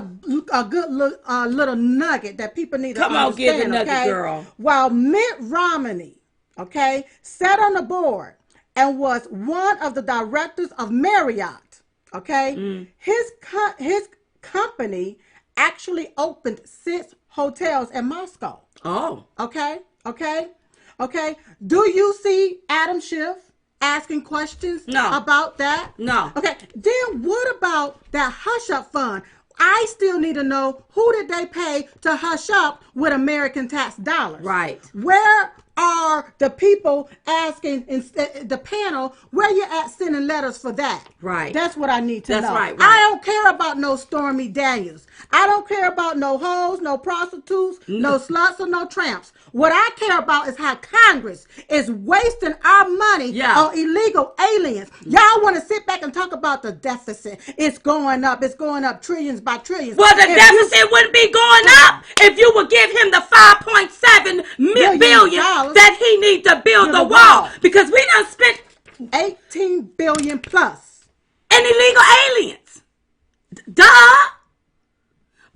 B: good little nugget that people need to understand.
A: Come on, give the nugget, girl.
B: While Mitt Romney, okay, sat on the board and was one of the directors of Marriott, okay, his company actually opened 6 hotels in Moscow.
A: Oh.
B: Okay. Do you see Adam Schiff asking questions about that?
A: No.
B: Okay. Then what about that hush up fund? I still need to know, who did they pay to hush up with American tax dollars?
A: Right.
B: Where are are the people asking the panel, where you at sending letters for that?
A: Right.
B: That's what I need to know.
A: That's right.
B: I don't care about no Stormy Daniels. I don't care about no hoes, no prostitutes, no sluts, or no tramps. What I care about is how Congress is wasting our money on illegal aliens. Y'all want to sit back and talk about the deficit. It's going up. It's going up trillions by trillions.
A: Well, the deficit wouldn't be going up if you would give him the $5.7 billion that he needs to build the wall. Because we done spent
B: $18 billion plus.
A: And illegal aliens. Duh.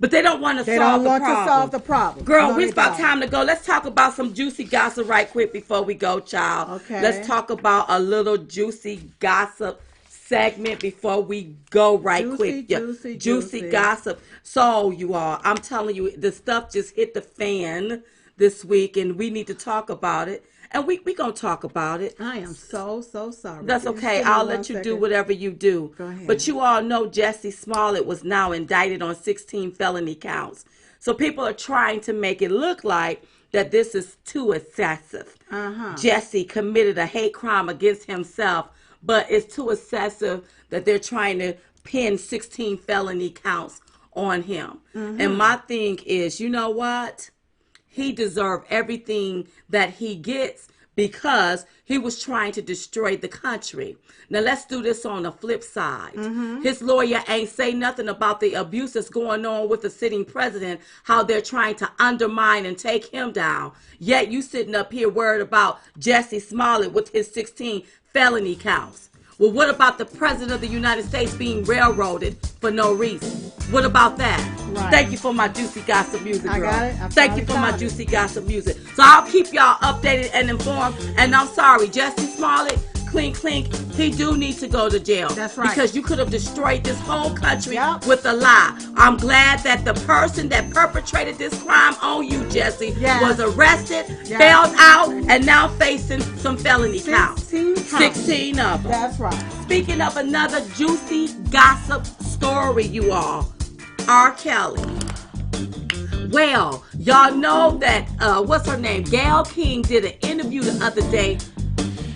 A: But they don't want to solve the problem. Girl, it's about time to go. Let's talk about some juicy gossip right quick before we go, child.
B: Okay.
A: Let's talk about a little juicy gossip segment before we go quick. Juicy gossip. So, you all, I'm telling you, the stuff just hit the fan this week, and we need to talk about it. And we going to talk about it.
B: I am so sorry.
A: That's okay. I'll let you do whatever you do.
B: Go ahead.
A: But you all know Jussie Smollett was now indicted on 16 felony counts. So people are trying to make it look like that this is too excessive. Jussie committed a hate crime against himself, but it's too excessive that they're trying to pin 16 felony counts on him. And my thing is, you know what? He deserved everything that he gets because he was trying to destroy the country. Now, let's do this on the flip side. His lawyer ain't say nothing about the abuse that's going on with the sitting president, how they're trying to undermine and take him down. Yet you sitting up here worried about Jussie Smollett with his 16 felony counts. Well, what about the president of the United States being railroaded for no reason? What about that?
B: Right.
A: Thank you for my juicy gossip music, girl.
B: I got it.
A: Thank you for my juicy gossip music. So I'll keep y'all updated and informed. And I'm sorry, Jussie Smollett, clink, he do need to go to jail.
B: That's right.
A: Because you could have destroyed this whole country with a lie. I'm glad that the person that perpetrated this crime on you, Jussie, was arrested, bailed out, and now facing some felony counts. 16 of them.
B: That's right.
A: Speaking of another juicy gossip story, you all, R. Kelly. Well, y'all know that, what's her name? Gayle King did an interview the other day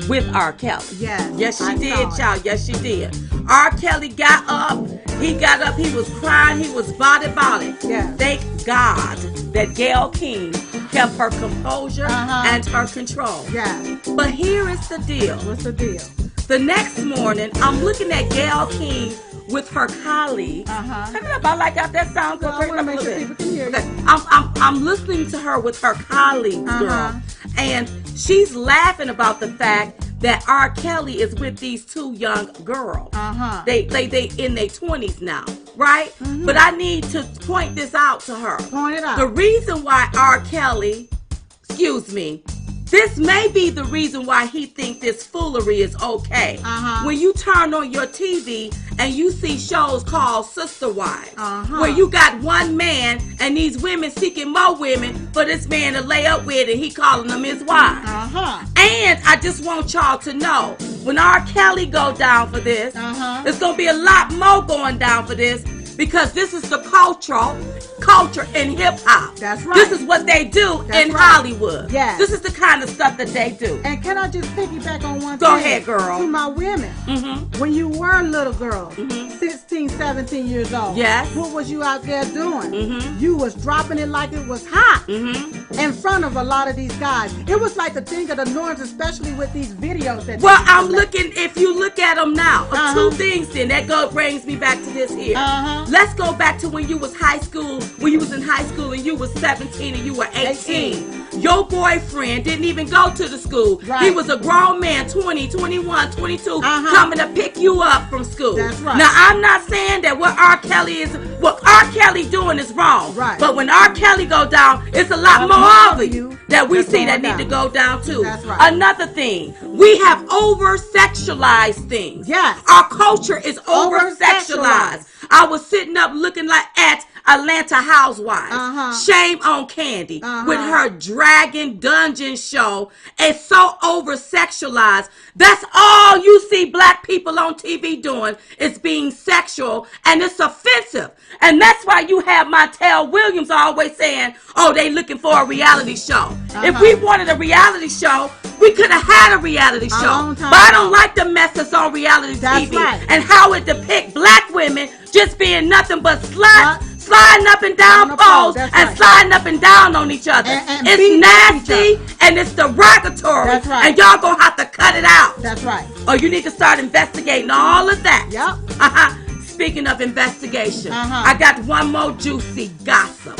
A: with R. Kelly. Yes, she did, child. Yes, she did. R. Kelly got up. He got up. He was crying. He was body. Thank God that Gayle King kept her composure and her control. But here is the deal.
B: What's the deal?
A: The next morning, I'm looking at Gayle King with her colleagues. Turn it up. I like that sound.
B: Well, I want to make sure people can hear you.
A: Okay. I'm listening to her with her colleagues, girl, and she's laughing about the fact that R. Kelly is with these two young girls. They in their 20s now, right? But I need to point this out to her.
B: Point it out.
A: The reason why R. Kelly, this may be the reason why he thinks this foolery is okay. When you turn on your TV and you see shows called Sister Wives, where you got one man and these women seeking more women for this man to lay up with, and he calling them his wives. And I just want y'all to know, when R. Kelly go down for this, there's going to be a lot more going down for this, because this is the culture in hip-hop.
B: That's right.
A: This is what they do in Hollywood.
B: Yes.
A: This is the kind of stuff that they do.
B: And can I just piggyback on one thing?
A: Go ahead, girl.
B: To my women. When you were little girls, 16, 17 years old, what was you out there doing? You was dropping it like it was hot in front of a lot of these guys. It was like the thing of the norms, especially with these videos.
A: I'm looking, if you look at them now, two things then, that brings me back to this here. Let's go back to when you was in high school and you was 17 and you were 18. Your boyfriend didn't even go to the school. He was a grown man, 20, 21, 22, coming to pick you up from school.
B: That's right.
A: Now, I'm not saying that what R. Kelly doing is wrong. But when R. Kelly go down, it's a lot more of you that we see that need to go down too.
B: That's right.
A: Another thing, we have over-sexualized things.
B: Yes.
A: Our culture is over-sexualized. I was sitting up looking at Atlanta Housewives. Shame on Candy with her Dragon Dungeon show. It's so over-sexualized. That's all you see black people on TV doing is being sexual, and it's offensive. And that's why you have Montel Williams always saying, oh, they looking for a reality show. If we wanted a reality show, we could have had a reality show. But I don't like the mess that's on reality TV and how it depicts black women just being nothing but sliding up and down poles and sliding up and down on each other. And it's nasty and it's derogatory. And y'all gonna have to cut it out.
B: That's right.
A: Or you need to start investigating all of that. Yep. Speaking of investigation, I got one more juicy gossip.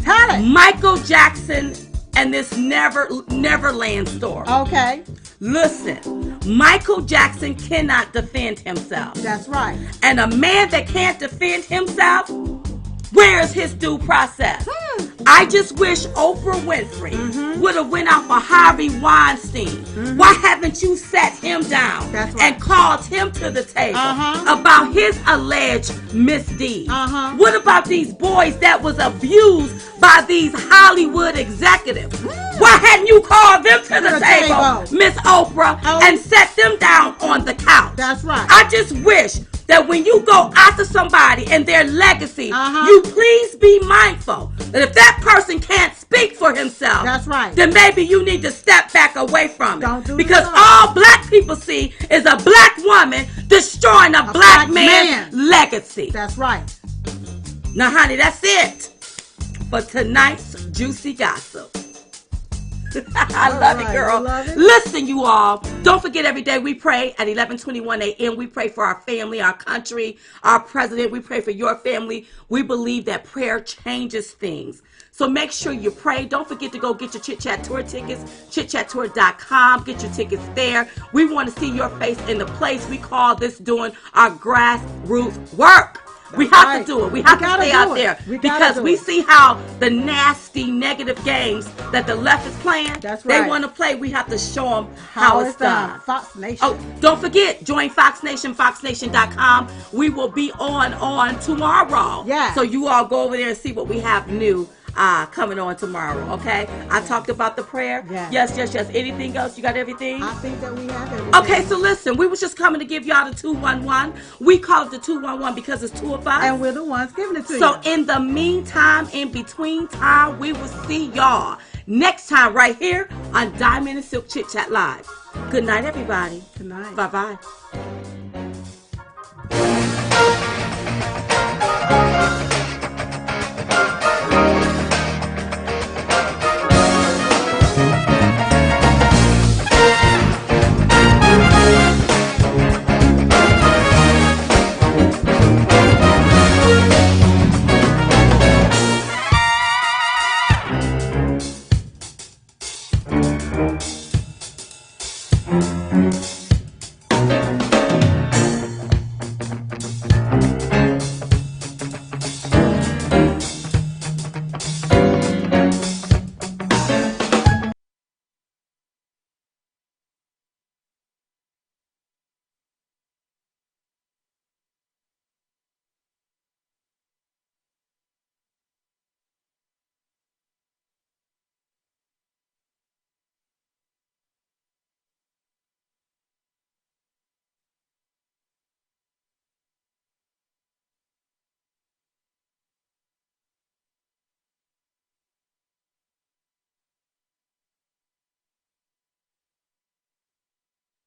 B: Tell it.
A: Michael Jackson and this Neverland story.
B: Okay.
A: Listen, Michael Jackson cannot defend himself.
B: That's right.
A: And a man that can't defend himself, where is his due process? I just wish Oprah Winfrey would have went out for Harvey Weinstein. Why haven't you sat him down and called him to the table about his alleged misdeeds? What about these boys that was abused by these Hollywood executives? Why hadn't you called them to the table, Miss Oprah, and set them down on the couch?
B: That's right.
A: I just wish that when you go after somebody and their legacy, you please be mindful that if that person can't speak for himself,
B: that's right,
A: then maybe you need to step back away from it. Because
B: that.
A: all black people see is a black woman destroying a black man's legacy.
B: That's right.
A: Now, honey, that's it for tonight's juicy gossip. I love it, girl. Listen, you all. Don't forget, every day we pray at 11:21 a.m. We pray for our family, our country, our president. We pray for your family. We believe that prayer changes things. So make sure you pray. Don't forget to go get your Chit Chat Tour tickets, chitchattour.com. Get your tickets there. We want to see your face in the place we call this doing our grassroots work. We have to do it. We have to stay out there because we see how the nasty, negative games that the left is playing.
B: That's right.
A: They want to play. We have to show them how it's done.
B: Fox Nation.
A: Oh, don't forget, join Fox Nation, foxnation.com. We will be on tomorrow.
B: Yeah.
A: So you all go over there and see what we have new coming on tomorrow, okay? I talked about the prayer. Yes. Anything else? You got everything?
B: I think that we have everything.
A: Okay, so listen, we was just coming to give y'all the 211. We call it the 211 because it's two of us.
B: And we're the ones giving it to you.
A: So in the meantime, in between time, we will see y'all next time right here on Diamond and Silk Chit Chat Live. Good night, everybody.
B: Good night.
A: Bye-bye.